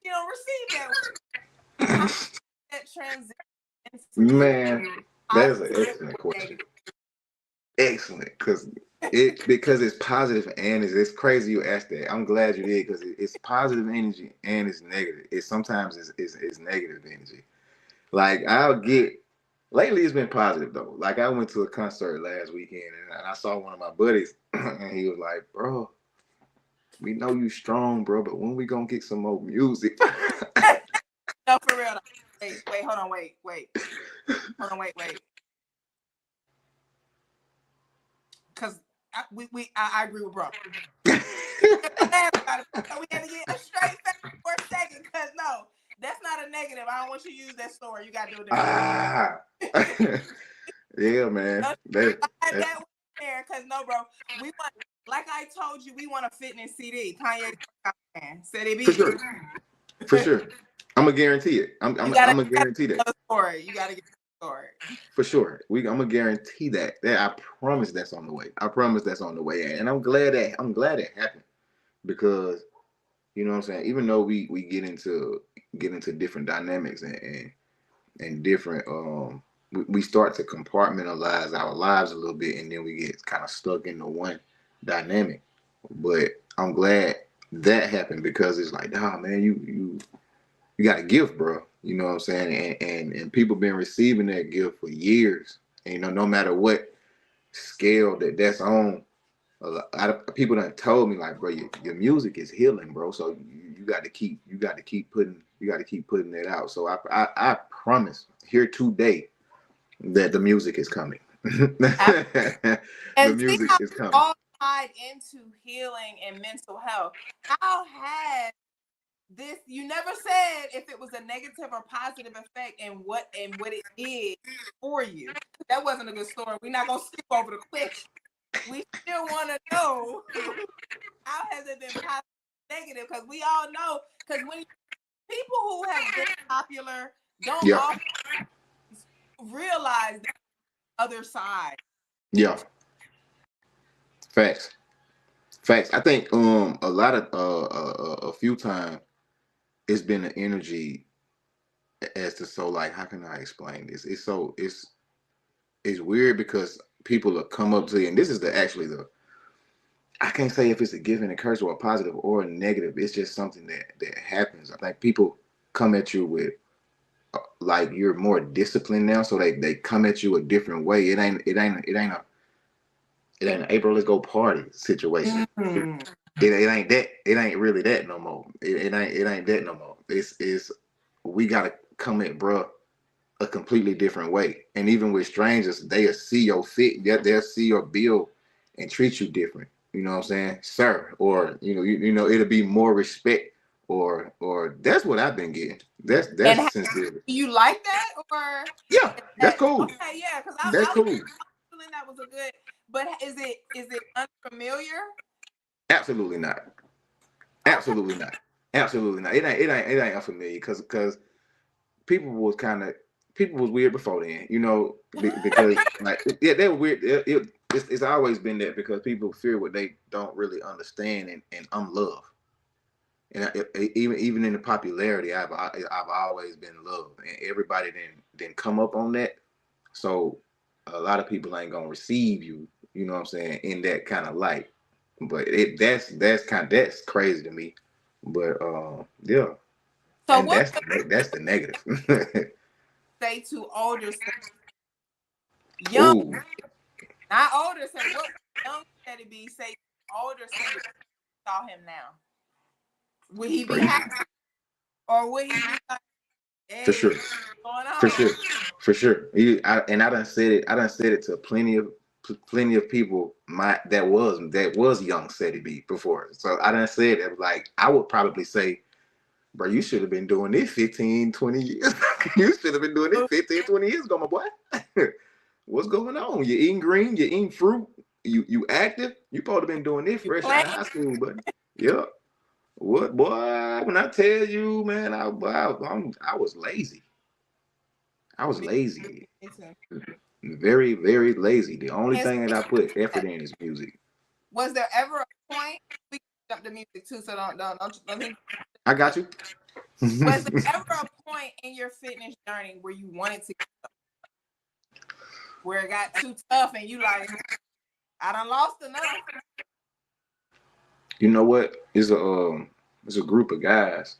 you don't receive that. How that transition? Man, that is an excellent question. Excellent, because it's positive and it's crazy you asked that. I'm glad you did because it's positive energy and it's negative. Sometimes it's negative energy. Like lately it's been positive though. Like I went to a concert last weekend and I saw one of my buddies and he was like, "Bro, we know you strong, bro, but when we gonna get some more music?" No, for real. Wait, hold on, wait. Hold on, wait. Because I agree with bro. We had to get a straight face for a second, because no, that's not a negative. I don't want you to use that story. You gotta do it. Yeah, man. That there, because no, bro. We want, like I told you, we want a fitness CD. Kanye Ceddy B. For sure. I'm gonna guarantee it. I'm gonna guarantee that. Story. You gotta get the story. For sure. I'm gonna guarantee that. I promise that's on the way. I promise that's on the way. And I'm glad it happened. Because you know what I'm saying, even though we get into different dynamics and different we start to compartmentalize our lives a little bit and then we get kind of stuck into one dynamic. But I'm glad that happened because it's like, nah, man, you got a gift, bro. You know what I'm saying? And people been receiving that gift for years. And, you know, no matter what scale that's on, a lot of people done told me like, bro, your music is healing, bro. So you got to keep putting that out. So I promise here today that the music is coming. The music is coming. All tied into healing and mental health. How has this, you never said if it was a negative or positive effect and what it is for you. That wasn't a good story. We're not gonna skip over the question. We still want to know how has it been positive, negative? Because we all know, because when people who have been popular don't often realize the other side. Yeah. Facts. Facts. I think a lot of a few times it's been an energy as to, so like, how can I explain this? It's weird because people will come up to you, and this is the actually the, I can't say if it's a gift and a curse or a positive or a negative. It's just something that happens. I think people come at you with like you're more disciplined now, so they come at you a different way. It ain't an April let's go party situation. Mm. It ain't that. It ain't really that no more. It ain't that no more. It's we gotta come at bruh a completely different way. And even with strangers, they'll see your fit, they'll see your bill and treat you different. You know what I'm saying, sir? Or you know, it'll be more respect. Or that's what I've been getting. And That's sincere. do you like that, or Yeah, is that's that cool. okay? Yeah, because That's I was cool. feeling that was a good. But is it unfamiliar? Absolutely not. Okay. Absolutely not. Absolutely not. It ain't unfamiliar because people was kind of people was weird before then, you know, because like yeah, they were weird. It's always been that because people fear what they don't really understand, and I'm love, and even in the popularity, I've always been loved, and everybody didn't come up on that, so a lot of people ain't gonna receive you, you know what I'm saying, in that kind of light, but that's crazy to me, but yeah, So and what that's the negative. say to older, young, Ooh. not older, say what young Ceddy B say to older Ceddy B saw him now? Would he be For happy, or would he be like, hey, sure, what's going for on? sure, for sure. And I done said it. I done said it to plenty of people. That was young Ceddy B before. So I done said it. Like I would probably say, bro, you should have been doing this 15, 20 years. You should have been doing this 15, 20 years ago, my boy. What's going on? You eating green? You eating fruit? You active? You probably been doing this You fresh out playing? of high school, buddy. Yep. What boy? When I tell you, man, I was lazy. I was lazy, very, very lazy. The only And thing that I put effort in is music. was there ever a point? We can jump to music too, so don't think. I got you. Was there ever a point in your fitness journey where you wanted to, where it got too tough and you like, I done lost enough? You know what? It's a group of guys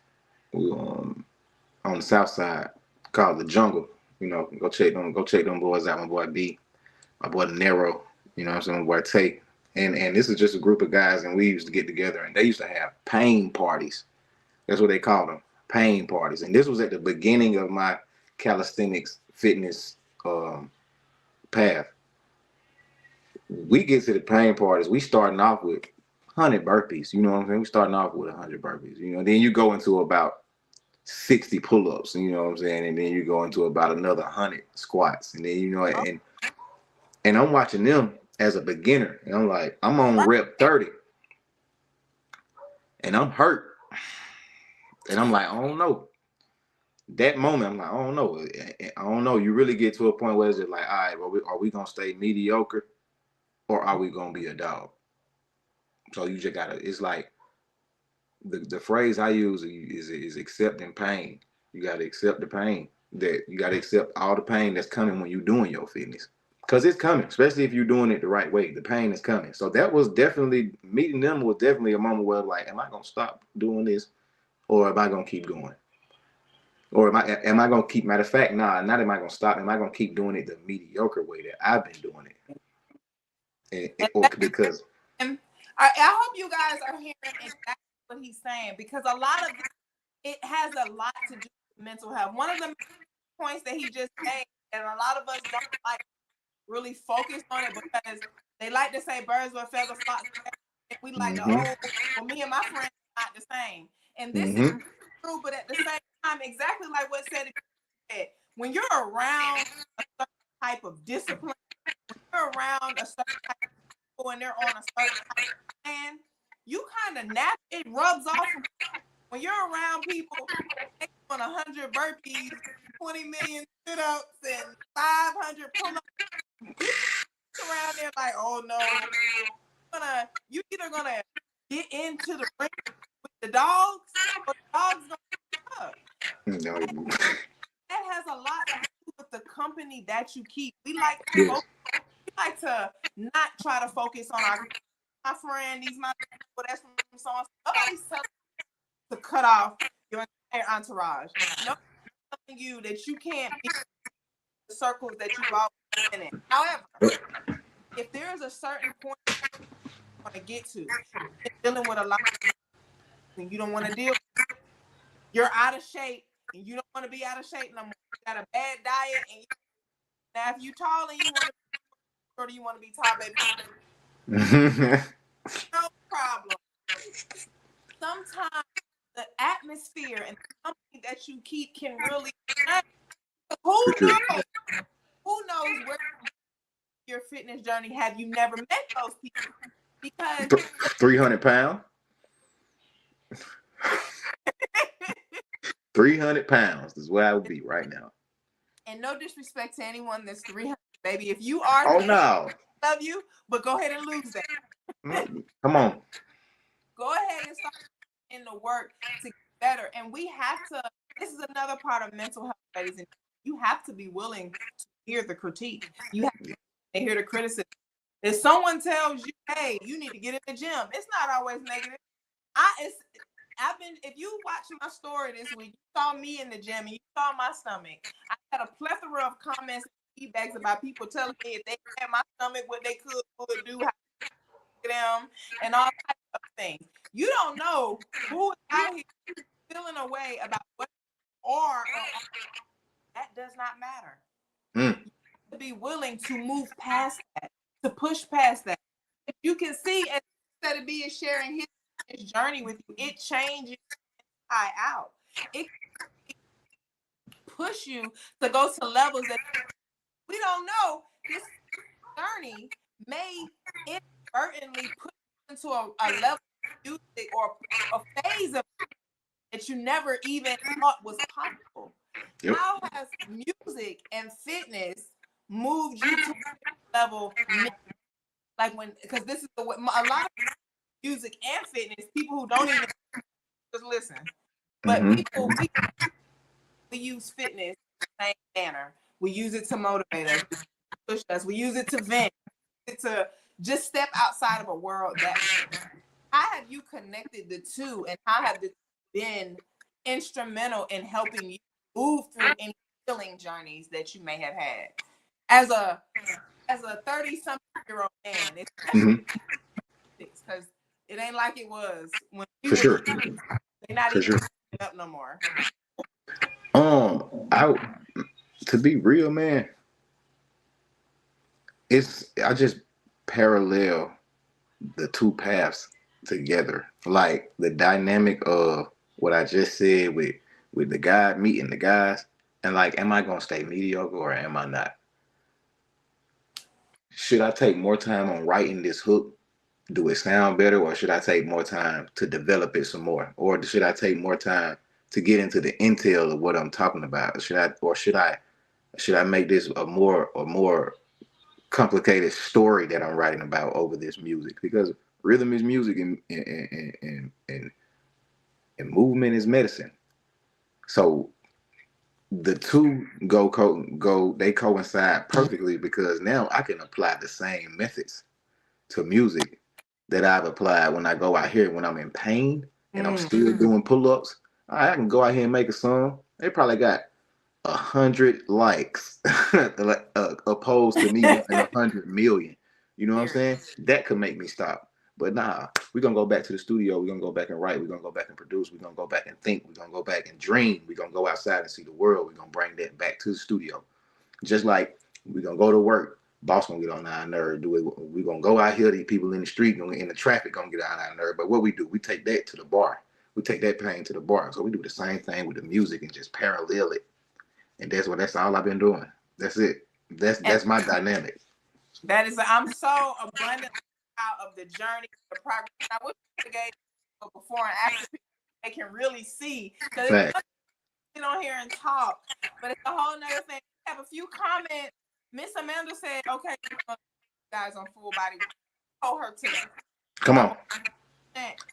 who, on the south side called the Jungle. You know, go check them boys out. My boy B, my boy Nero. You know what I'm saying? My boy Tate. And this is just a group of guys, and we used to get together, and they used to have pain parties. That's what they called them, pain parties. And this was at the beginning of my calisthenics fitness path. We get to the pain parties. We starting off with 100 burpees. You know what I'm saying? We starting off with 100 burpees. You know, then you go into about 60 pull-ups. You know what I'm saying? And then you go into about another 100 squats. And then and I'm watching them as a beginner, and I'm like, I'm on rep 30, and I'm hurt, and I'm like, I don't know. That moment, I'm like, I don't know. I don't know. You really get to a point where it's just like, all right, well, are we gonna stay mediocre, or are we gonna be a dog? So you just gotta. It's like the phrase I use is accepting pain. You gotta accept the pain. That you gotta accept all the pain that's coming when you're doing your fitness, because it's coming. Especially if you're doing it the right way, the pain is coming. So that was definitely meeting them was definitely a moment where like, am I gonna stop doing this, or am I gonna keep going? Or am I gonna keep, matter of fact, nah, not am I gonna stop, am I gonna keep doing it the mediocre way that I've been doing it? Or because And I hope you guys are hearing exactly what he's saying, because a lot of it has a lot to do with mental health. One of the points that he just made, and a lot of us don't like really focus on it because they like to say birds with feathers flock together. We like to, mm-hmm, well, me and my friends are not the same. And this is mm-hmm, true, but at the same time, exactly like what Ceddy said, when you're around a certain type of discipline, when you're around a certain type of people and they're on a certain type of plan, you kind of it rubs off when you're around people on 100 burpees, 20 million sit-ups, and 500 pull-ups. You around there like, oh no, you either gonna get into the ring with the dogs, or the dogs gonna up. No. That has a lot to do with the company that you keep. We like to not try to focus on my friend, these my people that's from so on. Nobody's telling you to cut off your entire entourage. Nobody's telling you that you can't be in the circles that you've always been in. However, if there is a certain point you want to get to, you're dealing with a lot of and you don't want to deal with, you're out of shape and you don't want to be out of shape no more. You got a bad diet and now if you tall and you want to or do you want to be tall, baby? No problem. Sometimes the atmosphere and the company that you keep can really change. Who knows? Who knows where your fitness journey have you never met those people? Because 300 pounds. 300 pounds is where I would be right now. And no disrespect to anyone that's 300, baby. If you are, Oh no, I love you, but go ahead and lose that. Come on. Go ahead and start in the work to get better. And we have to. This is another part of mental health, ladies and you have to be willing to hear the critique. You have to hear the criticism. If someone tells you, "Hey, you need to get in the gym," it's not always negative. If you watched my story this week, you saw me in the gym and you saw my stomach. I had a plethora of comments and feedbacks about people telling me if they had my stomach, what they could do, how to them, and all types of things. You don't know who is out here feeling a way about what or that does not matter. You have to be willing to move past that, to push past that. If you can see, as Ceddy B is sharing his journey with you, it changes out. It push you to go to levels that we don't know. This journey may inadvertently put you into a level of music or a phase of that you never even thought was possible. Yep. How has music and fitness moved you to a level? Like because this is a lot of music and fitness, people who don't even just listen. But people, we use fitness in the same manner. We use it to motivate us, push us. We use it to vent, to just step outside of a world that. How have you connected the two, and how have they been instrumental in helping you move through any healing journeys that you may have had as a 30-something-year-old man? It's because it ain't like it was when we were. They're not even up no more. To be real, man, I just parallel the two paths together. Like the dynamic of what I just said with the guy meeting the guys, and like, am I gonna stay mediocre or am I not? Should I take more time on writing this hook? Do it sound better, or should I take more time to develop it some more? Or should I take more time to get into the intel of what I'm talking about? Should I make this a more complicated story that I'm writing about over this music? Because rhythm is music and movement is medicine. So the two they coincide perfectly, because now I can apply the same methods to music that I've applied when I go out here when I'm in pain and I'm still doing pull-ups. I can go out here and make a song. They probably got 100 likes opposed to me wanting 100 million. You know what I'm saying? That could make me stop. But nah, we're gonna go back to the studio. We're gonna go back and write. We're gonna go back and produce. We're gonna go back and think. We're gonna go back and dream. We're gonna go outside and see the world. We're gonna bring that back to the studio. Just like we're gonna go to work. Boss gonna get on our nerve. We're gonna go out here. These people in the street, in the traffic, gonna get on our nerve. But what we do, we take that to the bar. We take that pain to the bar. So we do the same thing with the music and just parallel it. And that's all I've been doing. That's it. That's my dynamic. That is, I'm so abundantly proud of the journey, the progress. I wish I gave before and after they can really see. Because it's sit on here and talk, but it's a whole nother thing. I have a few comments. Miss Amanda said, "Okay, guys on full body." hold her to that. Come on.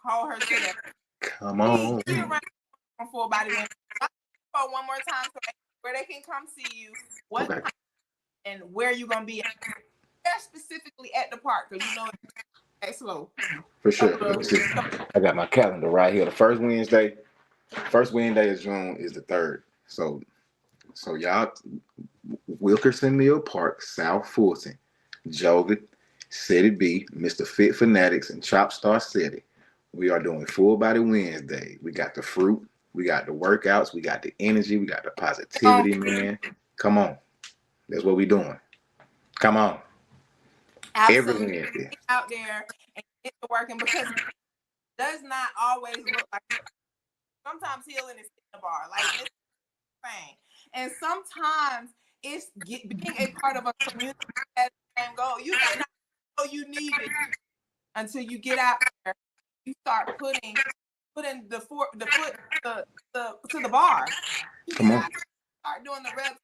Hold her to that. Come on. Be around on full body women. One more time so where they can come see you. What time and where you gonna be at. Specifically at the park, because you know it's slow. For sure. I got my calendar right here. The first Wednesday of June is the 3rd. So y'all, Wilkerson Mill Park, South Fulton, Joga, Ceddy B, Mr. Fit Fanatics, and Chop Star City. We are doing Full Body Wednesday. We got the fruit, we got the workouts, we got the energy, we got the positivity, man. Come on. That's what we doing. Come on. Absolutely. Every Wednesday. Out there and get to working, because it does not always look like sometimes healing is in the bar. Like it's thing. And sometimes it's being a part of a community that has the same goal. You may not know you need it until you get out there. You start putting the foot to the bar. Come on. Start doing the reps.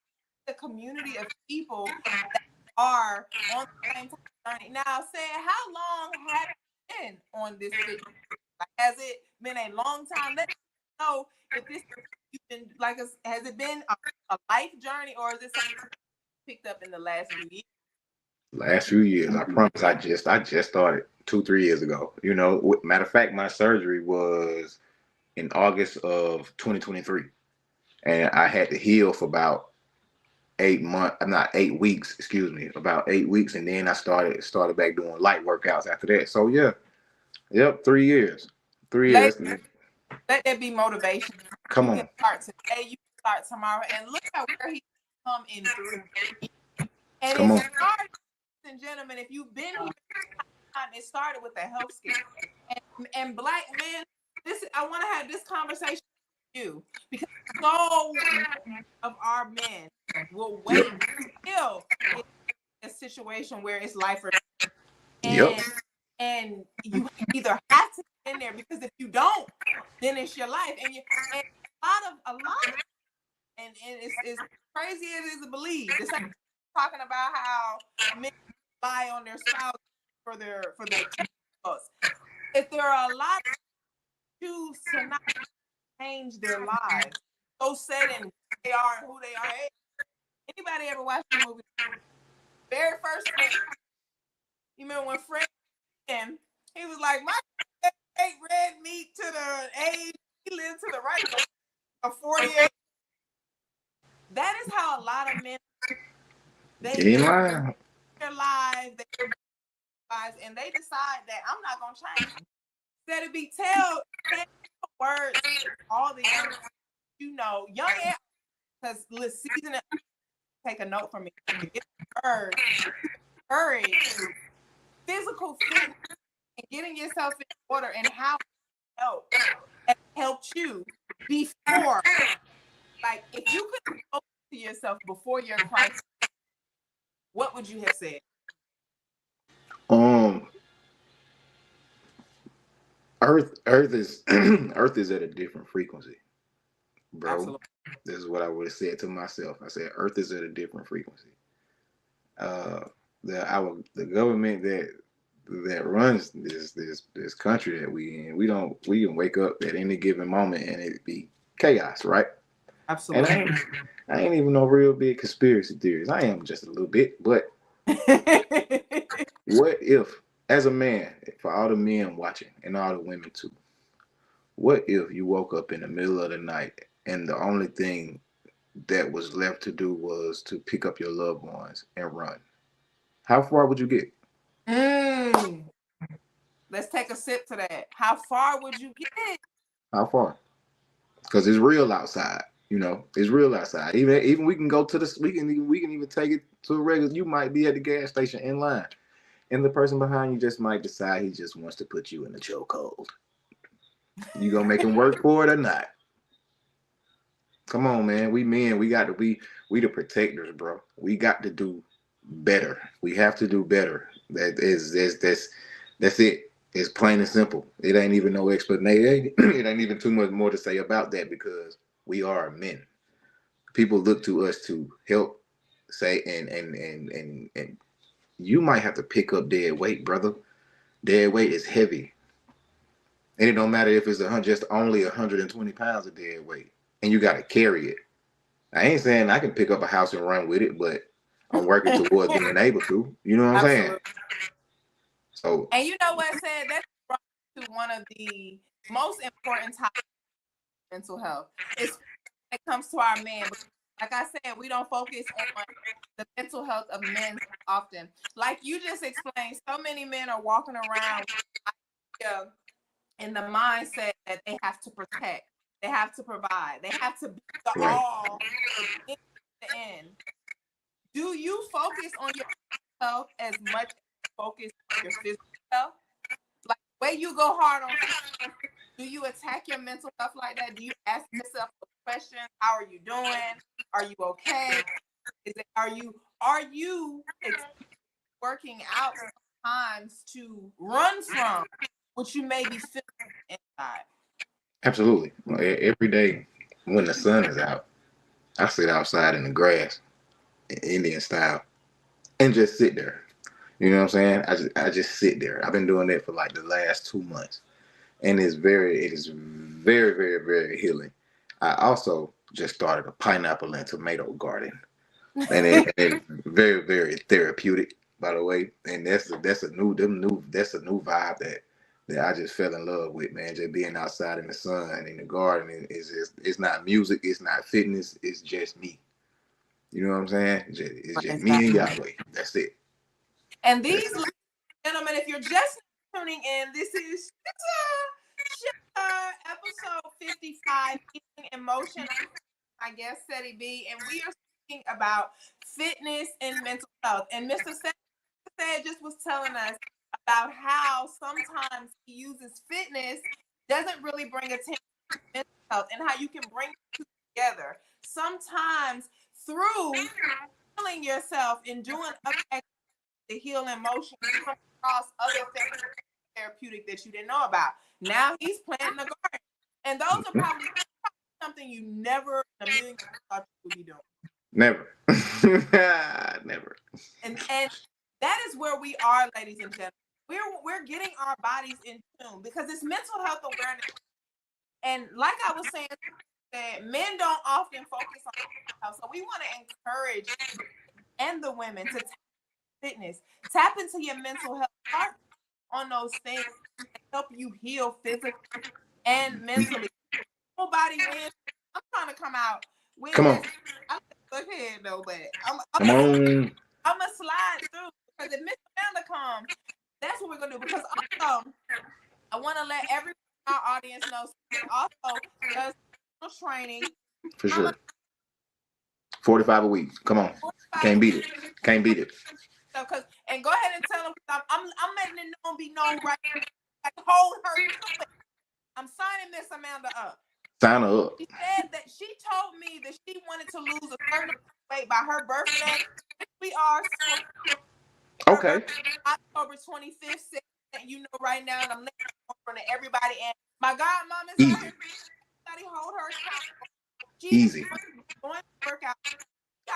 The community of people that are on the same journey. Now, saying how long have you been on this fitness? Like, has it been a long time? Let me know if this been like has it been a life journey, or is it something picked up in the last few years? Last few years, I promise. I just started 2-3 years ago. You know, matter of fact, my surgery was in August of 2023, and I had to heal for about 8 weeks, excuse me, about 8 weeks, and then I started back doing light workouts after that. So yeah, yep, 3 years, 3 years. Let that be motivation. Come on. You can start today, you can start tomorrow, and look at where he come in through. And Come on. It started, ladies and gentlemen, if you've been here, it started with a health scare. And black men, I want to have this conversation with you, because so many of our men will wait until it's a situation where it's life or death. And you either have to get in there, because if you don't, then it's your life. And a lot of and it's crazy as it is to believe. It's like talking about how men rely on their spouse for their checkups. If there are a lot of choose to not change their lives, so set in who they are and who they are. Hey, anybody ever watched the movie? Very first thing, you remember when Fred came, he was like, my ate red meat to the age he lived to the right of 48. That is how a lot of men they live their lives, and they decide that I'm not gonna change. Ceddy B, tell words all the young, young and because season take a note from me. Words, courage, physical fitness, and getting yourself in order, and how it helped you before. Like, if you could go to yourself before your crisis, what would you have said? Earth is Earth is at a different frequency, bro. Absolutely. This is what I would have said to myself. I said Earth is at a different frequency. The government that runs this country that we in, we can wake up at any given moment and it be chaos, right? Absolutely. And I ain't even no real big conspiracy theories. I am just a little bit, but what if, as a man, for all the men watching and all the women too, what if you woke up in the middle of the night and the only thing that was left to do was to pick up your loved ones and run? How far would you get? Let's take a sip to that. How far would you get? How far? Because it's real outside. It's real outside. Even we can go to we can even take it to a regular. You might be at the gas station in line, and the person behind you just might decide he just wants to put you in a chokehold. You gonna make him work for it or not? Come on, man. We men, we got to be the protectors, bro. We got to do better. We have to do better. That's it. It's plain and simple. It ain't even no explanation. It ain't even too much more to say about that, because we are men. People look to us to help say and you might have to pick up dead weight, brother. Dead weight is heavy. And it don't matter if it's just only 120 pounds of dead weight. And you got to carry it. I ain't saying I can pick up a house and run with it, but I'm working towards being able to. You know what I'm saying? Absolutely. So, And you know what, said that's to one of the most important topics of mental health. It's when it comes to our men. Like I said, we don't focus on the mental health of men often. Like you just explained, so many men are walking around in the mindset that they have to protect, they have to provide, they have to be the right. all in the end. Do you focus on yourself as much as you focus on your physical health? Like the way you go hard on physical, do you attack your mental health like that? Do you ask yourself questions? How are you doing? Are you okay? Are you working out sometimes to run from what you may be feeling inside? Absolutely. Every day when the sun is out, I sit outside in the grass, Indian style, and just sit there. You know what I'm saying? I just sit there. I've been doing that for like the last 2 months. And it is very, very, very healing. I also just started a pineapple and tomato garden. And it's very, very therapeutic, by the way. And that's a new vibe that I just fell in love with, man. Just being outside in the sun in the garden is just, it's not music, it's not fitness, it's just me. You know what I'm saying? It's just me and Yahweh. That's it. And these, gentlemen, if you're just tuning in, this is episode 55, Healing Emotion. I guess Ceddy B, and we are speaking about fitness and mental health. And Mr. said just was telling us about how sometimes he uses fitness doesn't really bring attention to mental health and how you can bring the two together. Sometimes through healing yourself and doing other to heal emotions, you come across other things therapeutic that you didn't know about. Now he's planting a garden. And those are probably something you never in a million years thought you would be doing. Never. Never. And that is where we are, ladies and gentlemen. We're getting our bodies in tune because it's mental health awareness. And like I was saying, men don't often focus on health. So we want to encourage and the women to fitness, tap into your mental health, start on those things that help you heal physically and mentally. Nobody wins. I'm trying to come out with Come on. this. I'm look ahead though, but I'm on. gonna slide through because if Miss Amanda comes, that's what we're gonna do. Because also, I want to let our audience know also does training For sure. 45 a week. Come on. Can't beat it. Can't beat it. So, and go ahead and tell them I'm letting it be known right now. Hold her to it. I'm signing Miss Amanda up. Sign her up. She said that she told me that she wanted to lose a certain weight by her birthday. We are okay. October 25th. You know right now, and I'm letting it over to everybody. And my godmom is easy. out here. Everybody hold her accountable. She easy. Going to work out. She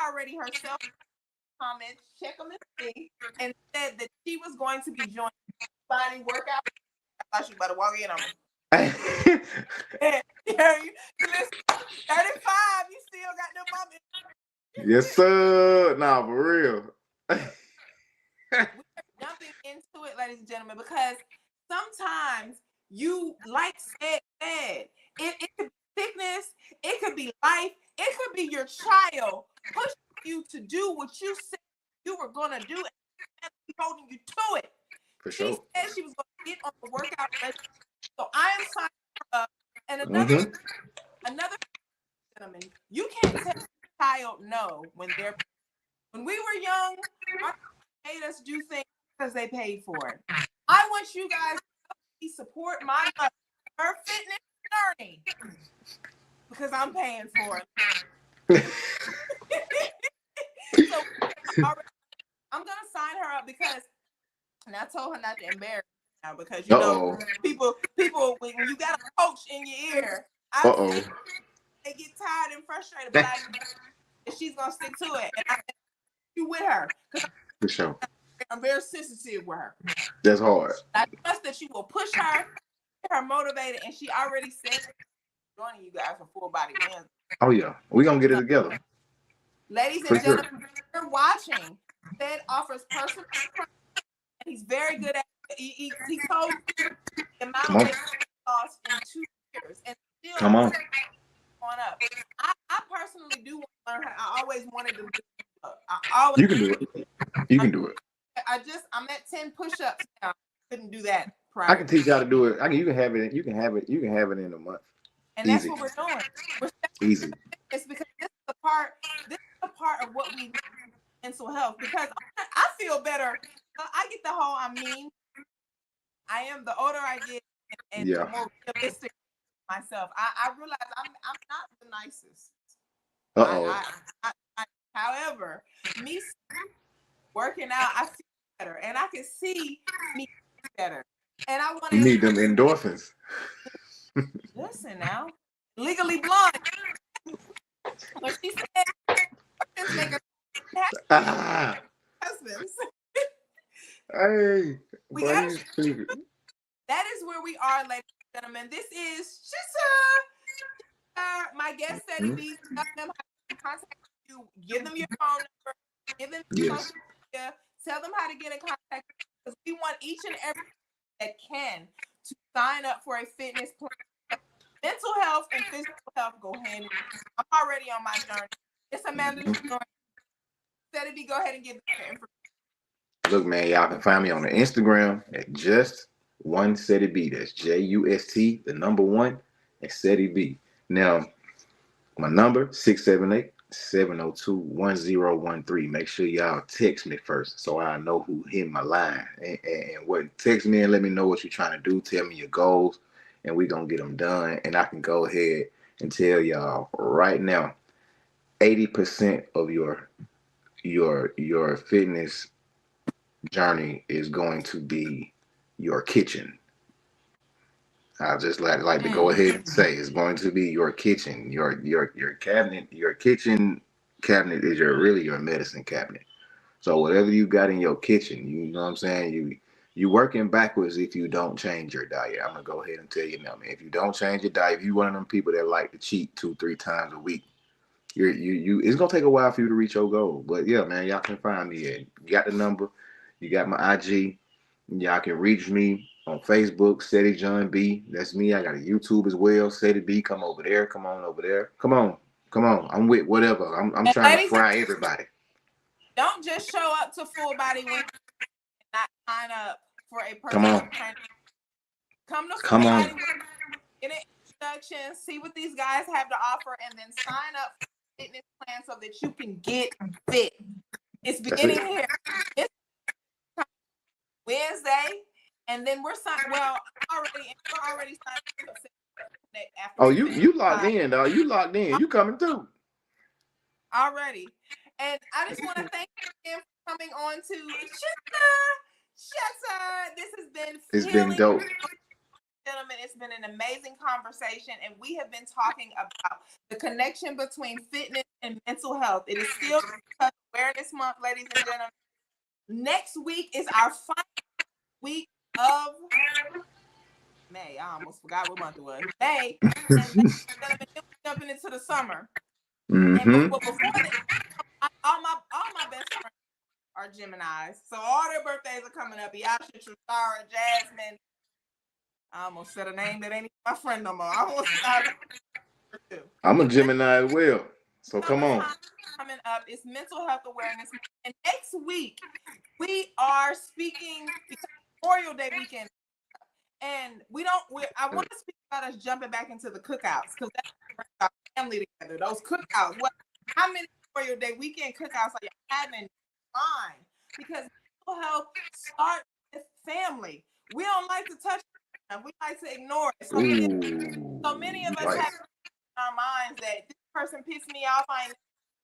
already herself comments, check them and see, and said that she was going to be joining body workout. I thought she about to walk in on me. Listen, 35, you still got them mommy. Yes, sir. Nah, for real. We're jumping into it, ladies and gentlemen, because sometimes you, like said, it could be sickness, it could be life, it could be your child pushing you to do what you said you were gonna do and holding you to it. For sure. She said she was gonna get on the workout regimen. So I am signing her up. And another gentleman, you can't tell a child no when we were young, our parents made us do things because they paid for it. I want you guys to support my mother, her fitness journey, because I'm paying for it. So I'm gonna sign her up because, and I told her not to embarrass her now because you know people when you got a coach in your ear, they get tired and frustrated, but I know that she's gonna stick to it, and I'm with her because for sure. I'm very sensitive with her. That's hard. I trust that you will push her, get her motivated, and she already said joining you guys for Full Body Wednesday. Oh yeah, we gonna get it together. Ladies For and sure. gentlemen, you're watching. Ced offers personal training, and he's very good at it. He told you the amount of weight he lost in 2 years, and still Come on. going up. I personally do want to learn how. I always wanted to do it. You can do it. You can do it. I'm at 10 push-ups now. Couldn't do that prior. I can teach you how to do it. You can have it. You can have it. You can have it in a month. And that's what we're doing. Easy. It's because this is the part of what we need mental health, because I feel better. I get the whole I am the older I get and the more realistic myself. I realize I'm not the nicest. However, me working out, I feel better, and I can see me better. And I want to need them endorphins. Listen now, Legally Blonde. When she said, husbands. Hey, that is where we are, ladies and gentlemen. This is Chitter. My guest Ceddy B. Tell them how to contact you. Give them your phone number. Give them your social media. Tell them how to get in contact, because we want each and every that can to sign up for a fitness plan. Mental health and physical health go hand in hand. I'm already on my journey. It's a mandatory journey. Ceddy B, go ahead and give them your information. Look, man, y'all can find me on the Instagram at just one Ceddy B. That's JUST, the number 1, and Ceddy B. Now, my number 678-702-1013. Make sure y'all text me first so I know who hit my line. And what, text me and let me know what you're trying to do. Tell me your goals, and we're gonna get them done. And I can go ahead and tell y'all right now, 80% of your fitness journey is going to be your kitchen. I just like to go ahead and say it's going to be your kitchen, your cabinet. Your kitchen cabinet is really your medicine cabinet. So whatever you got in your kitchen, you know what I'm saying, you working backwards if you don't change your diet. I'm gonna go ahead and tell you now, man. If you don't change your diet, if you one of them people that like to cheat 2-3 times a week, you it's gonna take a while for you to reach your goal. But yeah, man, y'all can find me at, you got the number, you got my IG, y'all can reach me on Facebook, Ceddy John B. That's me. I got a YouTube as well, Ceddy B. Come over there, come on over there, come on. I'm with whatever. I'm trying to fry everybody. Don't just show up to Full Body Wednesday and not sign up for a personal training. Come to Full Body Wednesday, get an introduction, see what these guys have to offer, and then sign up for a fitness plan so that you can get fit. It's beginning here. It's Wednesday, and then we're signed. Well, we're already signed up. Oh, you locked in, dog. You locked in. You coming through already. And I just want to thank you again for coming on to Chitter. This has been dope. Gentlemen, it's been an amazing conversation, and we have been talking about the connection between fitness and mental health. It is still Awareness Month, ladies and gentlemen. Next week is our final week of May. I almost forgot what month it was. May. And ladies and gentlemen, we're jumping into the summer. And before that, all my best friends are Geminis, so all their birthdays are coming up. Yasha, Tristara, Jasmine. I almost said a name that ain't my friend no more. I'm a Gemini as well, so come on. Coming up is Mental Health Awareness, and next week we are speaking because Memorial Day weekend, and I want to speak about us jumping back into the cookouts, because that's our family together. Those cookouts. How many Memorial Day weekend cookouts are you having in mind? Because mental health starts with family. We don't like to touch it. We like to ignore it. So many of us have in our minds that this person pissed me off, I ain't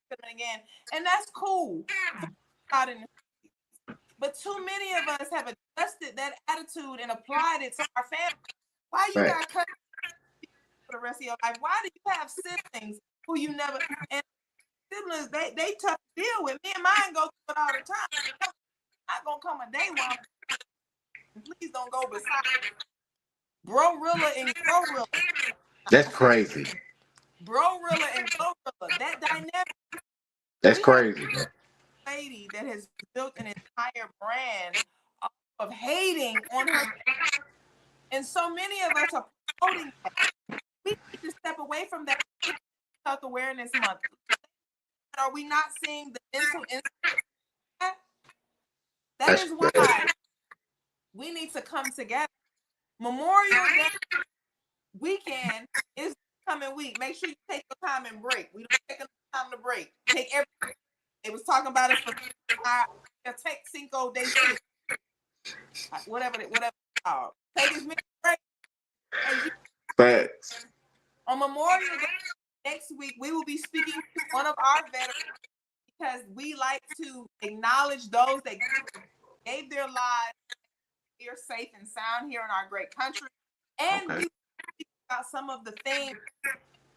doing it again. And that's cool. But too many of us have adjusted that attitude and applied it to our family. Why you got cut for the rest of your life? Why do you have siblings who you never, and siblings, they tough to deal with. Me and mine go through it all the time. Not gonna come a day when gonna go beside Bro-rilla and Glorilla. That's crazy. Bro-rilla and Glorilla. That dynamic. That's crazy. Lady that has built an entire brand of hating on her, and so many of us are promoting that. We need to step away from that. Health Awareness Month. Are we not seeing the mental incident? That is why we need to come together. Memorial Day weekend is coming week. Make sure you take your time and break. We don't take enough time to break. Take every. They was talking about it for take Cinco de Mayo. Whatever. Take as many breaks as you. Facts. On Memorial Day next week, we will be speaking to one of our veterans because we like to acknowledge those that gave their lives here safe and sound here in our great country. And we speak about some of the things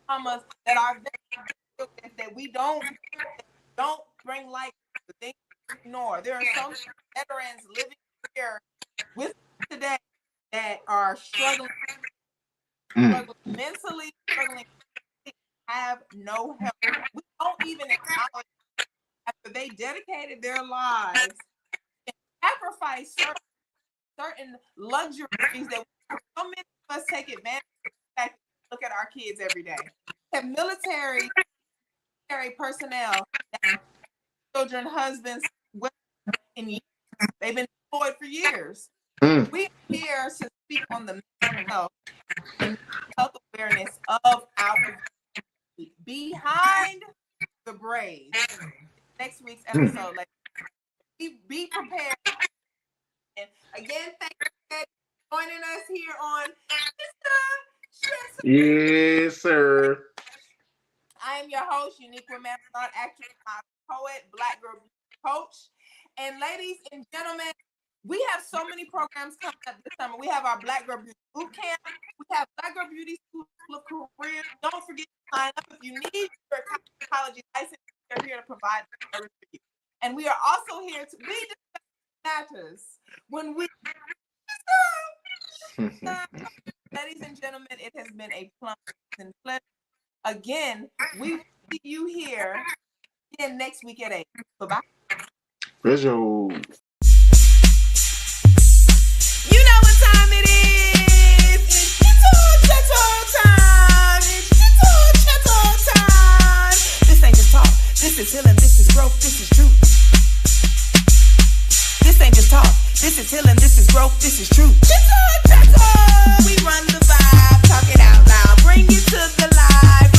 that our veterans that we don't bring light to, the things we ignore. There are so many veterans living here with us today that are struggling mentally, have no help. We don't even acknowledge after they dedicated their lives and sacrificed certain luxuries that so many of us take advantage of. Look at our kids every day. We have military personnel, children, husbands, and youth. They've been employed for years. We are here to speak on the mental health and health awareness of our behind the braids. Next week's episode. Be prepared. And again, thank you for joining us here on Chitter Chatter. Yes, sir. I am your host, Unique Woman, actress, poet, Black girl coach. And ladies and gentlemen, we have so many programs coming up this summer. We have our Black Girl Beauty Boot Camp. We have Black Girl Beauty School of Career. Don't forget to sign up. If you need your cosmetology license, we're here to provide the service for you. And we are also here to discuss matters when we ladies and gentlemen, it has been a pleasure. Again, we will see you here again next week at 8. Bye-bye. Pleasure. You know what time it is. It's Chitter Chatter time. It's Chitter Chatter time. This ain't just talk. This is healing. This is growth. This is truth. This ain't just talk. This is healing. This is growth. This is truth. Chitter Chatter. We run the vibe. Talk it out loud. Bring it to the live.